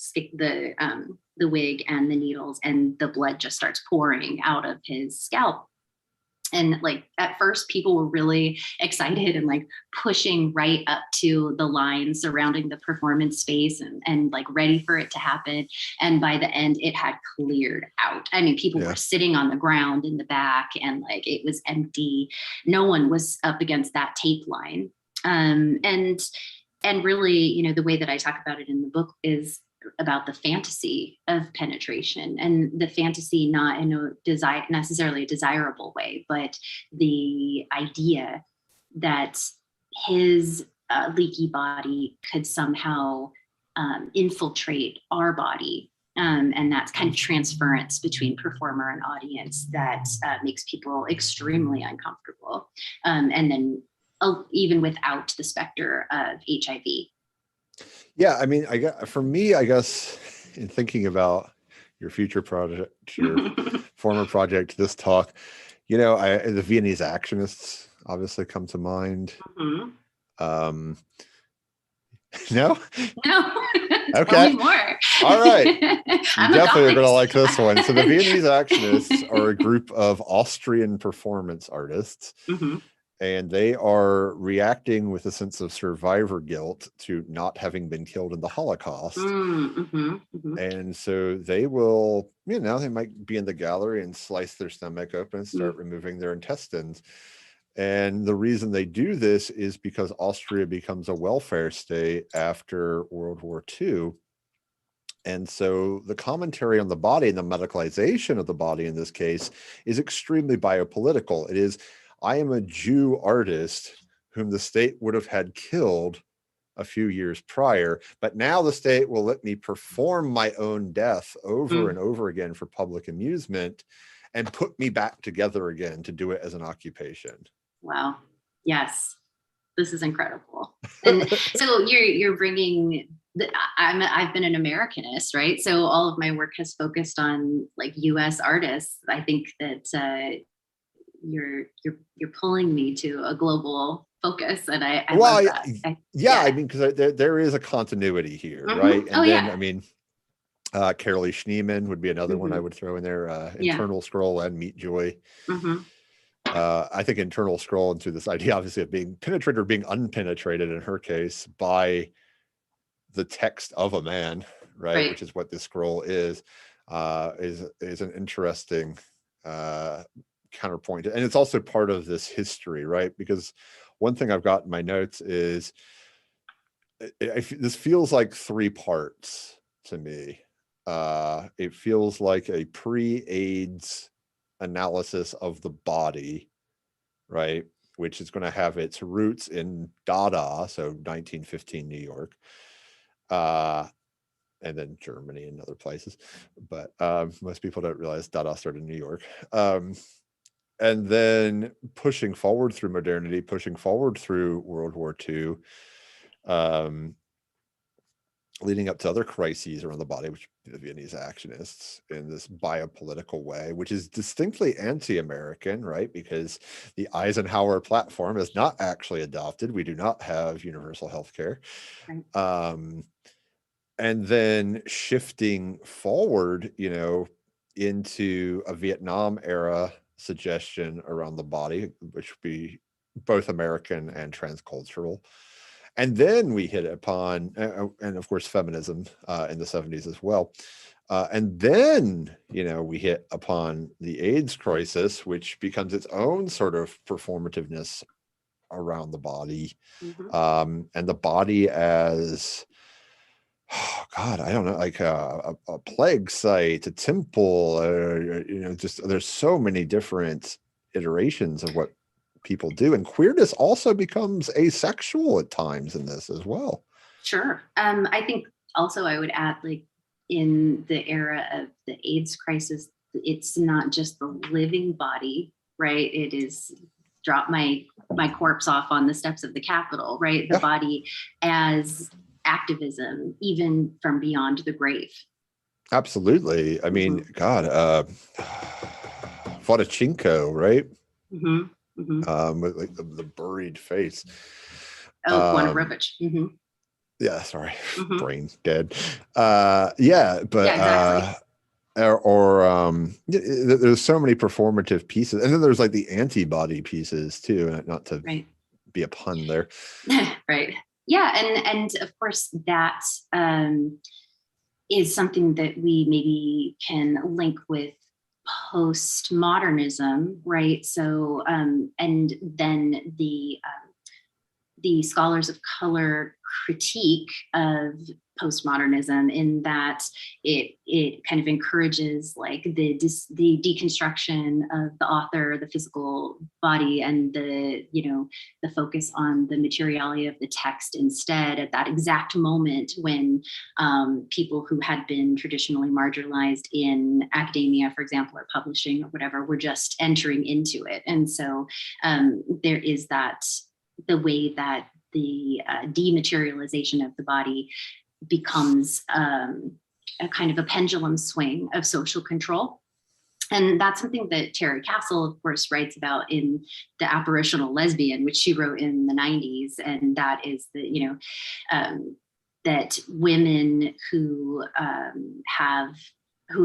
wig and the needles, and the blood just starts pouring out of his scalp. And like, at first, people were really excited and like pushing right up to the line surrounding the performance space and like ready for it to happen. And by the end, it had cleared out. I mean, people were sitting on the ground in the back, and like, it was empty. No one was up against that tape line. And really, the way that I talk about it in the book is about the fantasy of penetration, and the fantasy not in a necessarily a desirable way, but the idea that his leaky body could somehow infiltrate our body. And that's kind of transference between performer and audience that makes people extremely uncomfortable. And then even without the specter of HIV. Yeah, I mean, for me, I guess in thinking about your future project, your former project, this talk, the Viennese actionists obviously come to mind. Mm-hmm. No? No. Okay. Tell me more. All right. You definitely are going to like this one. So the Viennese actionists are a group of Austrian performance artists. Mm-hmm. And they are reacting with a sense of survivor guilt to not having been killed in the Holocaust. Mm-hmm. Mm-hmm. And so they will, they might be in the gallery and slice their stomach open and start removing their intestines. And the reason they do this is because Austria becomes a welfare state after World War II. And so the commentary on the body and the medicalization of the body in this case is extremely biopolitical. It is, I am a Jew artist whom the state would have had killed a few years prior, but now the state will let me perform my own death over and over again for public amusement and put me back together again to do it as an occupation. Wow. Yes. This is incredible. And so you're bringing I've been an Americanist, right? So all of my work has focused on like US artists. I think that you're pulling me to a global focus, and I love that. I mean, because there is a continuity here, right? And then I mean, Carolee Schneemann would be another one I would throw in there. Internal Scroll and Meat Joy. I think Internal Scroll into this idea, obviously, of being penetrated or being unpenetrated in her case by the text of a man, right? Which is what this scroll is an interesting counterpoint. And it's also part of this history, right? Because one thing I've got in my notes is this feels like three parts to me. It feels like a pre-AIDS analysis of the body, right? Which is going to have its roots in Dada, so 1915 New York, and then Germany and other places. But most people don't realize Dada started in New York. And then pushing forward through modernity, pushing forward through World War II, leading up to other crises around the body, which the Viennese actionists in this biopolitical way, which is distinctly anti-American, right? Because the Eisenhower platform is not actually adopted. We do not have universal health care. Right. And then shifting forward, into a Vietnam era suggestion around the body, which would be both American and transcultural. And then we hit upon, and of course, feminism in the 70s as well. And then, we hit upon the AIDS crisis, which becomes its own sort of performativeness around the body. And the body as, oh God, I don't know, like a plague site, a temple, just there's so many different iterations of what people do, and queerness also becomes asexual at times in this as well. Sure. I think also I would add, like, in the era of the AIDS crisis, it's not just the living body, right? It is drop my corpse off on the steps of the Capitol, right? The body as activism, even from beyond the grave. Absolutely. I mean, God, Vodachenko, right? With like the buried face. Wanarovich. Yeah, sorry, brain dead. But exactly. There's so many performative pieces, and then there's like the antibody pieces too. Not to be a pun there. Right. Yeah, and of course that is something that we maybe can link with postmodernism, right? So, and then the the scholars of color critique of postmodernism, in that it kind of encourages like the deconstruction of the author, the physical body, and the focus on the materiality of the text instead, at that exact moment when people who had been traditionally marginalized in academia, for example, or publishing or whatever, were just entering into it. And so there is that, the way that the dematerialization of the body becomes a kind of a pendulum swing of social control. And that's something that Terry Castle, of course, writes about in The Apparitional Lesbian, which she wrote in the 90s. And that is the, that women who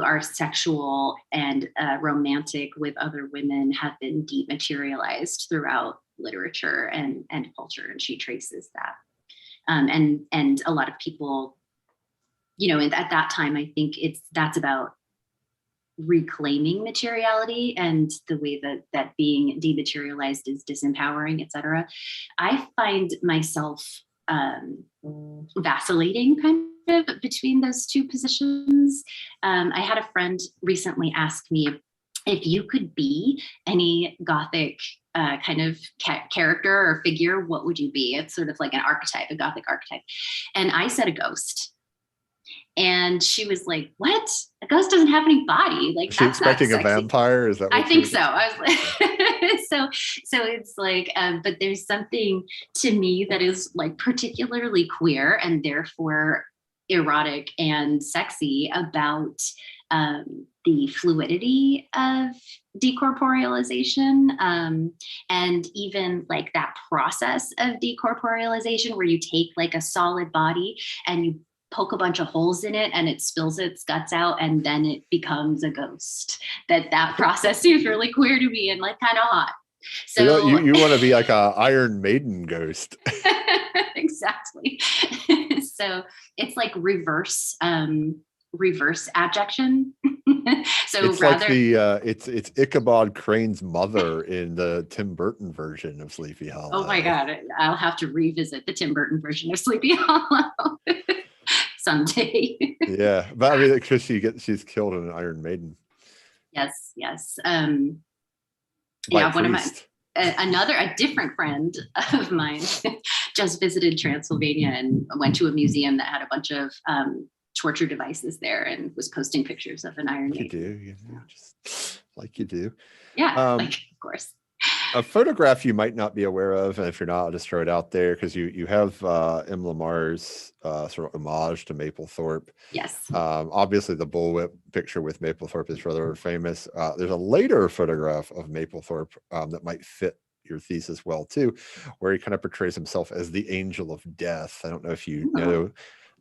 are sexual and romantic with other women have been dematerialized throughout literature and culture. And she traces that. And a lot of people, at that time, I think that's about reclaiming materiality and the way that being dematerialized is disempowering, et cetera. I find myself vacillating kind of between those two positions. I had a friend recently ask me, if you could be any Gothic kind of character or figure, what would you be? It's sort of like an archetype, a Gothic archetype. And I said a ghost. And she was like, what? A ghost doesn't have any body. Like, is she that's expecting not a sexy. vampire? Is that what I think so. I was like, so it's like, but there's something to me that is like particularly queer and therefore erotic and sexy about the fluidity of decorporealization, and even like that process of decorporealization where you take like a solid body and you poke a bunch of holes in it and it spills its guts out and then it becomes a ghost. That process seems really queer to me and like kind of hot. So you want to be like a Iron Maiden ghost. Exactly. So it's like reverse abjection. So it's rather, like the it's Ichabod Crane's mother in the Tim Burton version of Sleepy Hollow. Oh my God, I'll have to revisit the Tim Burton version of Sleepy Hollow someday. Yeah, but I mean, because she's killed in an Iron Maiden. Yes. By one of my a different friend of mine just visited Transylvania and went to a museum that had a bunch of torture devices there and was posting pictures of an Iron Maiden. Just like you do. Yeah, of course. A photograph you might not be aware of, and if you're not, I'll just throw it out there, because you have M. Lamar's sort of homage to Mapplethorpe. Yes. Obviously, the bullwhip picture with Mapplethorpe is rather famous. There's a later photograph of Mapplethorpe that might fit your thesis well too, where he kind of portrays himself as the angel of death. I don't know if you know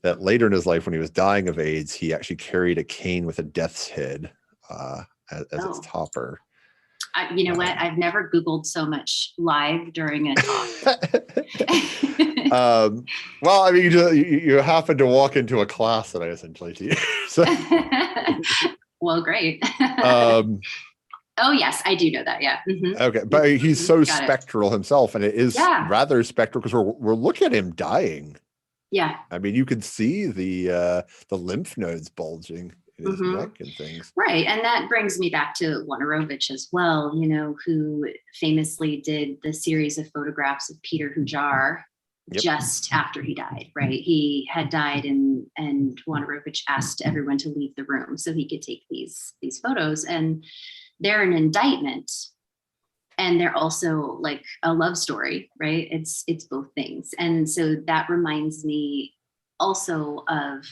that later in his life, when he was dying of AIDS, he actually carried a cane with a death's head as its topper. You know what? I've never Googled so much live during a talk. Well, I mean, you happen to walk into a class that I essentially teach. So. Well, great. Oh, yes, I do know that. Yeah. Mm-hmm. Okay, but he's so spectral himself, and it is rather spectral because we're looking at him dying. Yeah. I mean, you can see the lymph nodes bulging in his neck and things. Right. And that brings me back to Wojnarowicz as well, who famously did the series of photographs of Peter Hujar just after he died, right? He had died and Wojnarowicz asked everyone to leave the room so he could take these photos. And they're an indictment. And they're also like a love story, right? It's both things. And so that reminds me also of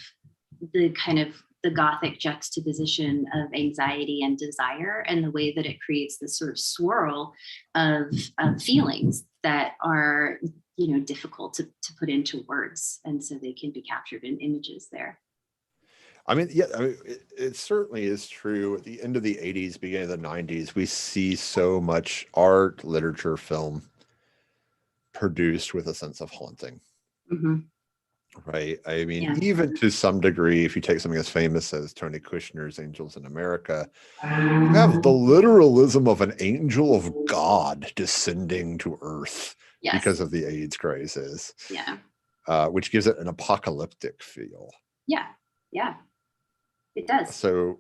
the kind of the Gothic juxtaposition of anxiety and desire, and the way that it creates this sort of swirl of feelings that are, difficult to put into words. And so they can be captured in images there. I mean, it certainly is true. At the end of the 80s, beginning of the 90s, we see so much art, literature, film produced with a sense of haunting. Mm-hmm. Right. I mean, even to some degree, if you take something as famous as Tony Kushner's Angels in America, you have the literalism of an angel of God descending to earth Yes. because of the AIDS crisis. Yeah. Which gives it an apocalyptic feel. Yeah. Yeah. It does. So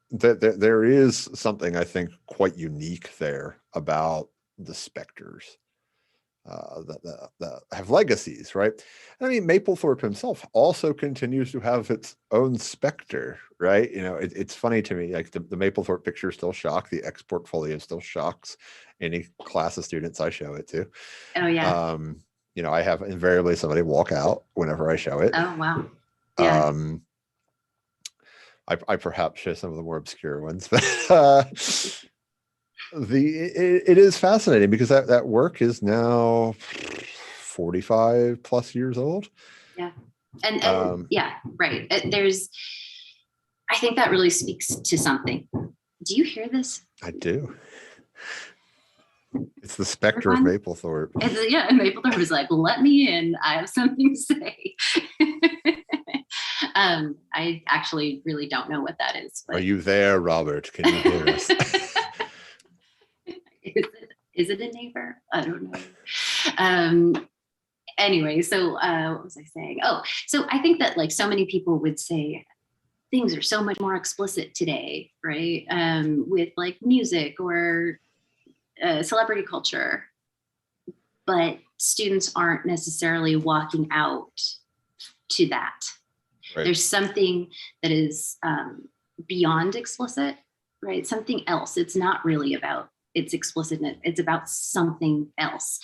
there is something I think quite unique there about the specters that have legacies, right? I mean, Maplethorpe himself also continues to have its own specter, right? You know, it's funny to me, like the Maplethorpe picture still shocks, the X portfolio still shocks any class of students I show it to. Oh yeah. You know, I have invariably somebody walk out whenever I show it. Oh wow. Yeah. I perhaps show some of the more obscure ones, but it is fascinating because that work is now 45 plus years old. Yeah. And yeah, right. I think that really speaks to something. Do you hear this? I do. It's the specter of Maplethorpe. Yeah, and Maplethorpe is like, let me in. I have something to say. I actually really don't know what that is. But... Are you there, Robert? Can you hear us? Is it a neighbor? I don't know. Anyway, so what was I saying? Oh, so I think that like so many people would say things are so much more explicit today, right? With like music or celebrity culture, but students aren't necessarily walking out to that. Right. There's something that is beyond explicit, right? Something else. It's not really about its explicitness. It's about something else.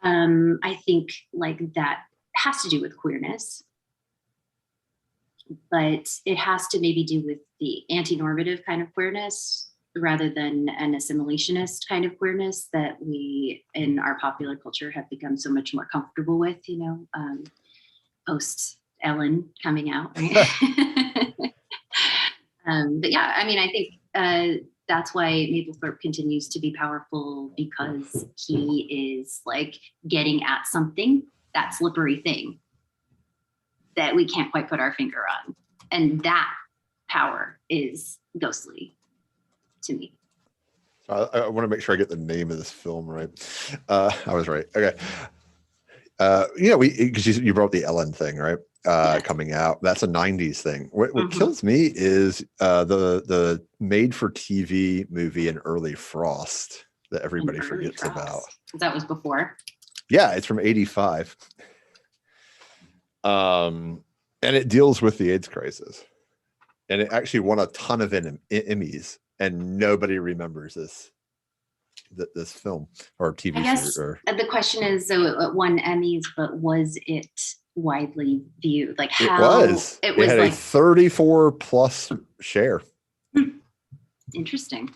I think like that has to do with queerness, but it has to maybe do with the anti-normative kind of queerness rather than an assimilationist kind of queerness that we in our popular culture have become so much more comfortable with, you know, post Ellen coming out. Right? But yeah, I mean, I think that's why Maplethorpe continues to be powerful, because he is like getting at something, that slippery thing that we can't quite put our finger on. And that power is ghostly to me. I want to make sure I get the name of this film right. I was right. Okay. You know, because you brought the Ellen thing, right? Yeah. Coming out. That's a 90s thing. What kills me is the made-for-TV movie An Early Frost that everybody forgets about. That was before? Yeah, it's from 85. And it deals with the AIDS crisis. And it actually won a ton of Emmys, and nobody remembers this film or TV I guess series. The question is, so it won Emmys, but was it widely viewed? Like how it was like a 34 plus share. Interesting.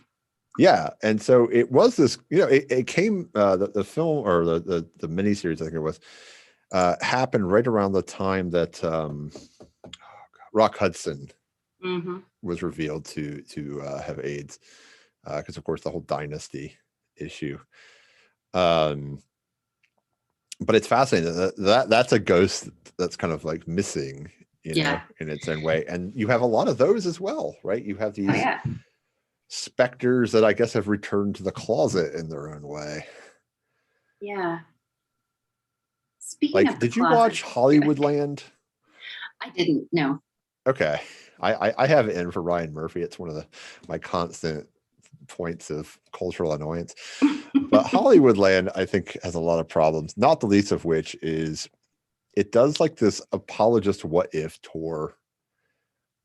Yeah, and so it was this, you know, it came the film or the miniseries, I think it was, happened right around the time that Rock Hudson was revealed to have AIDS, because of course the whole dynasty issue. But it's fascinating that's a ghost that's kind of like missing, you know, in its own way. And you have a lot of those as well, right? You have these specters that I guess have returned to the closet in their own way. Yeah. Speaking of did you watch Hollywoodland? I didn't, no. Okay. I have it in for Ryan Murphy. It's one of my constant points of cultural annoyance. But Hollywoodland, I think, has a lot of problems, not the least of which is it does like this apologist what if tour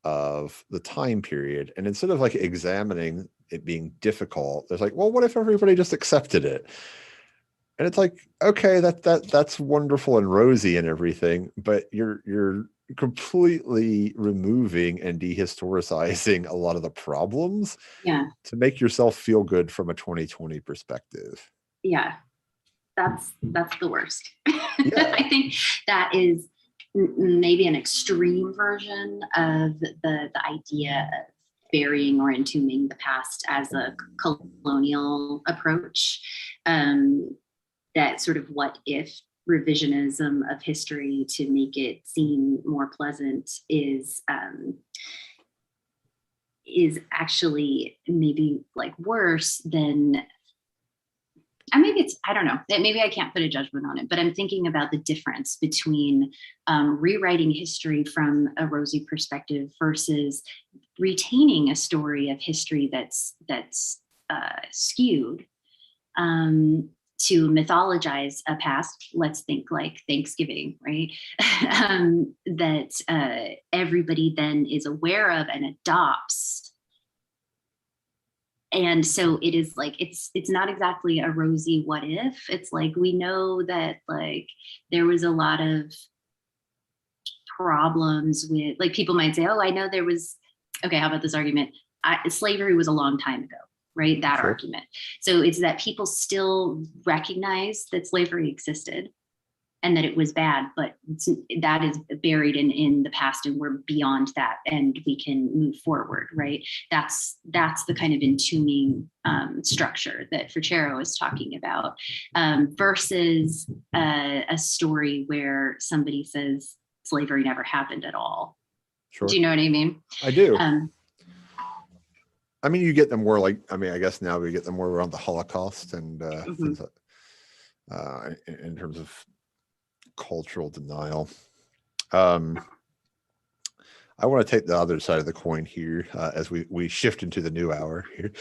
of the time period. And instead of like examining it being difficult, there's like, well, what if everybody just accepted it? And it's like, okay, that's wonderful and rosy and everything, but you're completely removing and dehistoricizing a lot of the problems to make yourself feel good from a 2020 perspective. Yeah, that's the worst. I think that is maybe an extreme version of the idea of burying or entombing the past as a colonial approach. That sort of what if revisionism of history to make it seem more pleasant is actually maybe like worse than I don't know, maybe I can't put a judgment on it, but I'm thinking about the difference between rewriting history from a rosy perspective versus retaining a story of history that's skewed to mythologize a past. Let's think like Thanksgiving, right? That everybody then is aware of and adopts. And so it is like, it's not exactly a rosy what if. It's like, we know that like there was a lot of problems with, like, people might say, oh, I know there was, okay, how about this argument? Slavery was a long time ago, right? That Sure. argument. So it's that people still recognize that slavery existed and that it was bad, but that is buried in the past, and we're beyond that, and we can move forward, right? That's the kind of entombing structure that Ficero is talking about, versus a story where somebody says slavery never happened at all. Sure. Do you know what I mean? I do. I mean, you get them more like, I mean, I guess now we get them more around the Holocaust and things like, in terms of cultural denial. I want to take the other side of the coin here as we shift into the new hour here.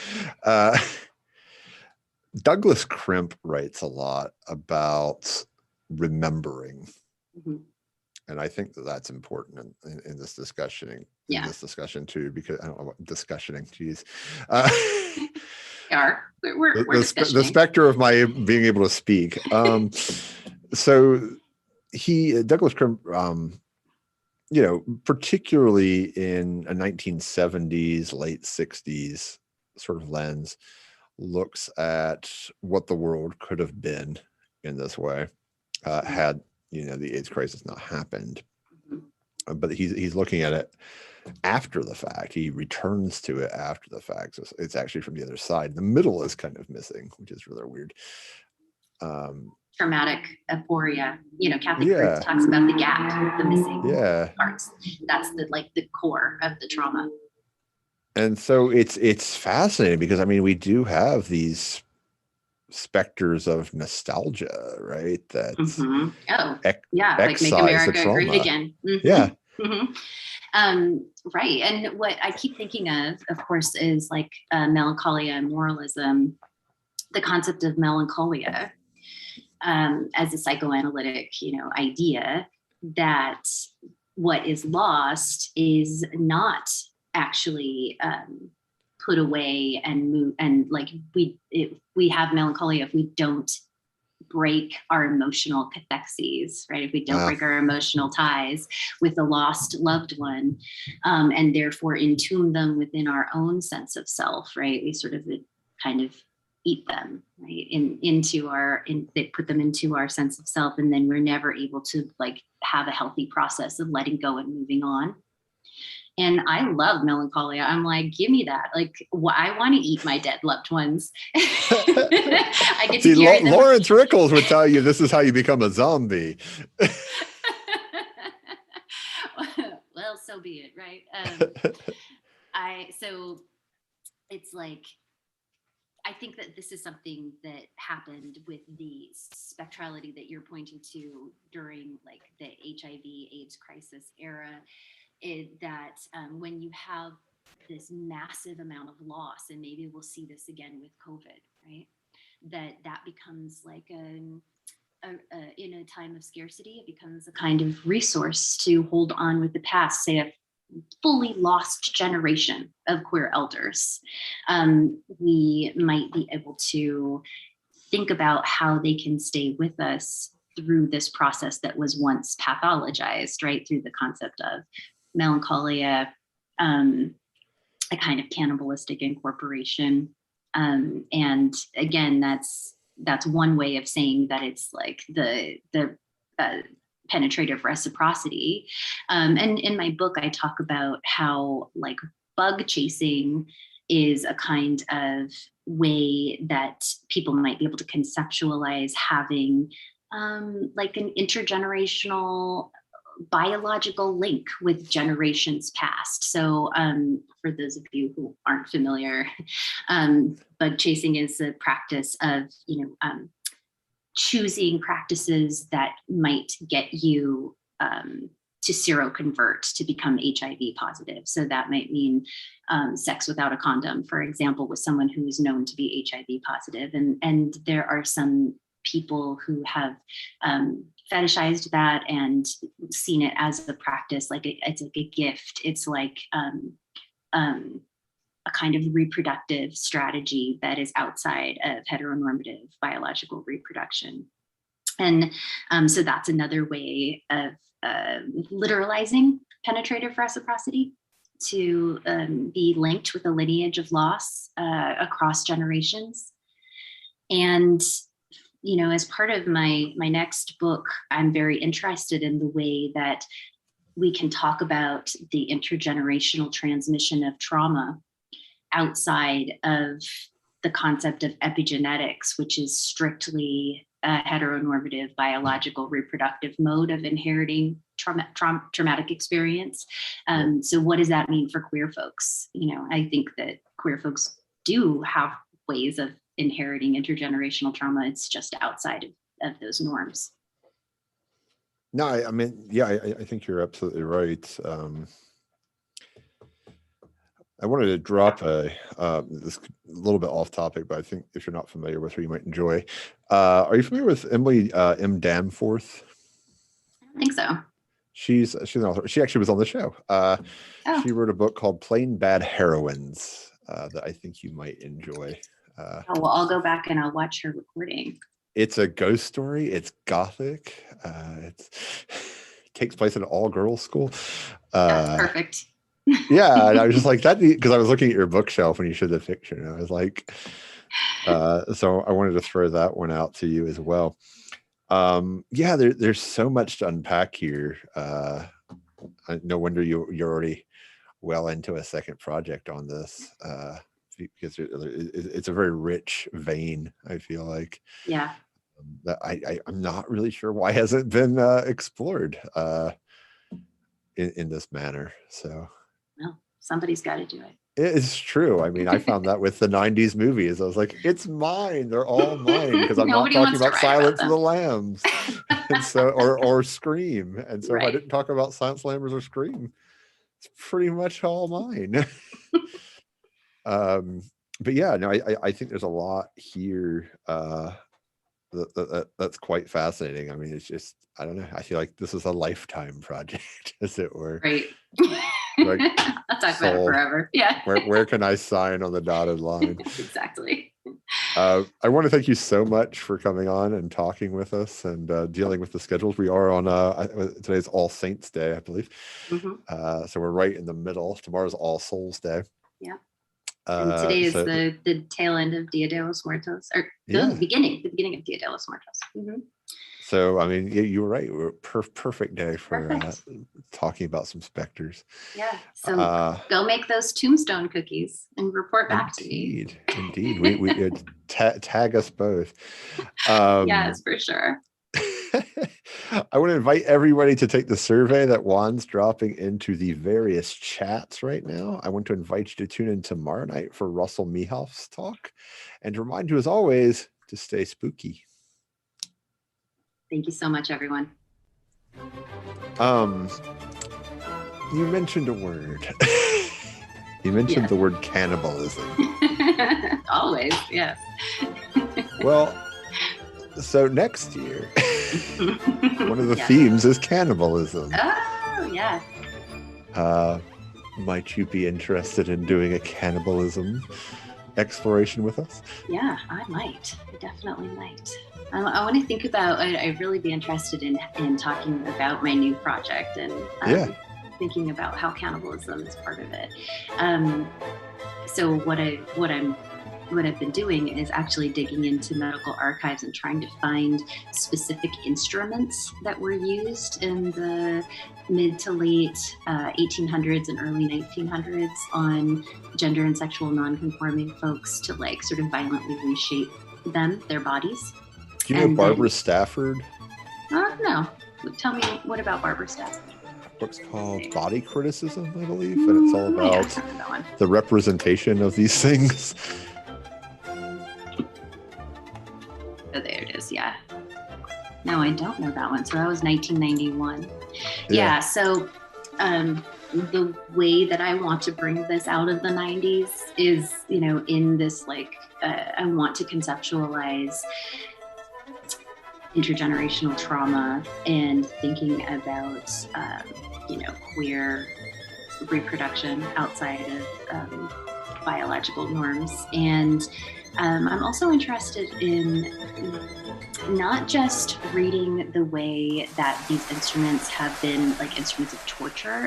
Douglas Crimp writes a lot about remembering. And I think that that's important in this discussion. In this discussion too, because I don't know what discussioning. Geez, we're the specter of my being able to speak. So Douglas Crimp, you know, particularly in a 1970s, late 60s sort of lens, looks at what the world could have been in this way had, you know, the AIDS crisis not happened. But he's looking at it after the fact. He returns to it after the fact. So it's actually from the other side. The middle is kind of missing, which is really weird. Traumatic aporia. You know, Kathy Kurtz talks about the gap, the missing parts. That's the core of the trauma. And so it's fascinating because, I mean, we do have these specters of nostalgia, right? That like Make America Great Again. Yeah. Right. And what I keep thinking of course, is like melancholia and moralism. The concept of melancholia as a psychoanalytic, you know, idea that what is lost is not actually put away and move, and like we have melancholia if we don't break our emotional cathexes, right? If we don't break our emotional ties with the lost loved one, and therefore entomb them within our own sense of self, right? We sort of kind of eat them, right? They put them into our sense of self, and then we're never able to like have a healthy process of letting go and moving on. And I love melancholia. I'm like, give me that. Like, I want to eat my dead loved ones. I get to carry them. Lawrence Rickles would tell you this is how you become a zombie. Well, so be it, right? So it's like, I think that this is something that happened with the spectrality that you're pointing to during like the HIV/AIDS crisis era. That when you have this massive amount of loss, and maybe we'll see this again with COVID, right? That becomes like in a time of scarcity, it becomes a kind of resource to hold on with the past. Say a fully lost generation of queer elders, we might be able to think about how they can stay with us through this process that was once pathologized, right? Through the concept of melancholia, a kind of cannibalistic incorporation. And again, that's one way of saying that it's like the penetrative reciprocity. And in my book, I talk about how like bug chasing is a kind of way that people might be able to conceptualize having like an intergenerational biological link with generations past. So for those of you who aren't familiar, bug chasing is the practice of, choosing practices that might get you to seroconvert to become HIV positive. So that might mean sex without a condom, for example, with someone who is known to be HIV positive. And there are some people who have fetishized that and seen it as a practice, like it's like a gift. It's like a kind of reproductive strategy that is outside of heteronormative biological reproduction. And so that's another way of literalizing penetrative reciprocity, to be linked with a lineage of loss across generations. And as part of my next book, I'm very interested in the way that we can talk about the intergenerational transmission of trauma outside of the concept of epigenetics, which is strictly a heteronormative biological reproductive mode of inheriting traumatic experience. So what does that mean for queer folks? I think that queer folks do have ways of inheriting intergenerational trauma. It's just outside of those norms. No, I mean, yeah, I think you're absolutely right. I wanted to drop this a little bit off topic, but I think if you're not familiar with her, you might enjoy. Are you familiar with Emily M. Danforth? I think so. She's an author. She actually was on the show. She wrote a book called Plain Bad Heroines that I think you might enjoy. Well, I'll go back and I'll watch her recording. It's a ghost story. It's Gothic. It takes place in an all-girls school. That's perfect. Yeah, and I was just like that because I was looking at your bookshelf when you showed the fiction. And I was like, so I wanted to throw that one out to you as well. Yeah, there's so much to unpack here. No wonder you're already well into a second project on this, because it's a very rich vein, I feel like. Yeah. That I'm not really sure why hasn't been explored in this manner. So. Well, somebody's got to do it. It's true. I mean, I found that with the 90s movies. I was like, it's mine. They're all mine because I'm not talking about Silence of the Lambs. And so, or Scream. And so if I didn't talk about Silence of the Lambs or Scream, it's pretty much all mine. But yeah, no, I think there's a lot here that's quite fascinating. I mean, it's just, I don't know. I feel like this is a lifetime project, as it were. Right. Like, I'll talk about it forever. Yeah. Where can I sign on the dotted line? Exactly. I want to thank you so much for coming on and talking with us and dealing with the schedules. We are on today's All Saints Day, I believe. Mm-hmm. So we're right in the middle. Tomorrow's All Souls Day. Yeah. And today is the tail end of Dia de los Muertos, or the beginning of Dia de los Muertos. Mm-hmm. So, I mean, you were right. We're perfect day for talking about some specters. Yeah. So go make those tombstone cookies and report back to me. Indeed. We tag us both. Yes, for sure. I want to invite everybody to take the survey that Juan's dropping into the various chats right now. I want to invite you to tune in tomorrow night for Russell Mehoff's talk, and to remind you, as always, to stay spooky. Thank you so much, everyone. You mentioned a word. You mentioned the word cannibalism. Always, yes. Well, so next year, one of the themes is cannibalism. Oh, yeah. Might you be interested in doing a cannibalism exploration with us? Yeah, I might. I definitely might. I want to think about, I'd really be interested in talking about my new project and thinking about how cannibalism is part of it. So what I've been doing is actually digging into medical archives and trying to find specific instruments that were used in the mid to late 1800s and early 1900s on gender and sexual nonconforming folks to like sort of violently reshape their bodies. Do you know Barbara Stafford? No. Tell me, what about Barbara Stack? Book's called Body Criticism, I believe, and it's all Yeah, about I remember that one. the representation of these things. Oh, there it is. Yeah. No, I don't know that one. So that was 1991. Yeah. So the way that I want to bring this out of the 90s is, in this, like, I want to conceptualize intergenerational trauma and thinking about, queer reproduction outside of biological norms. And I'm also interested in not just reading the way that these instruments have been like instruments of torture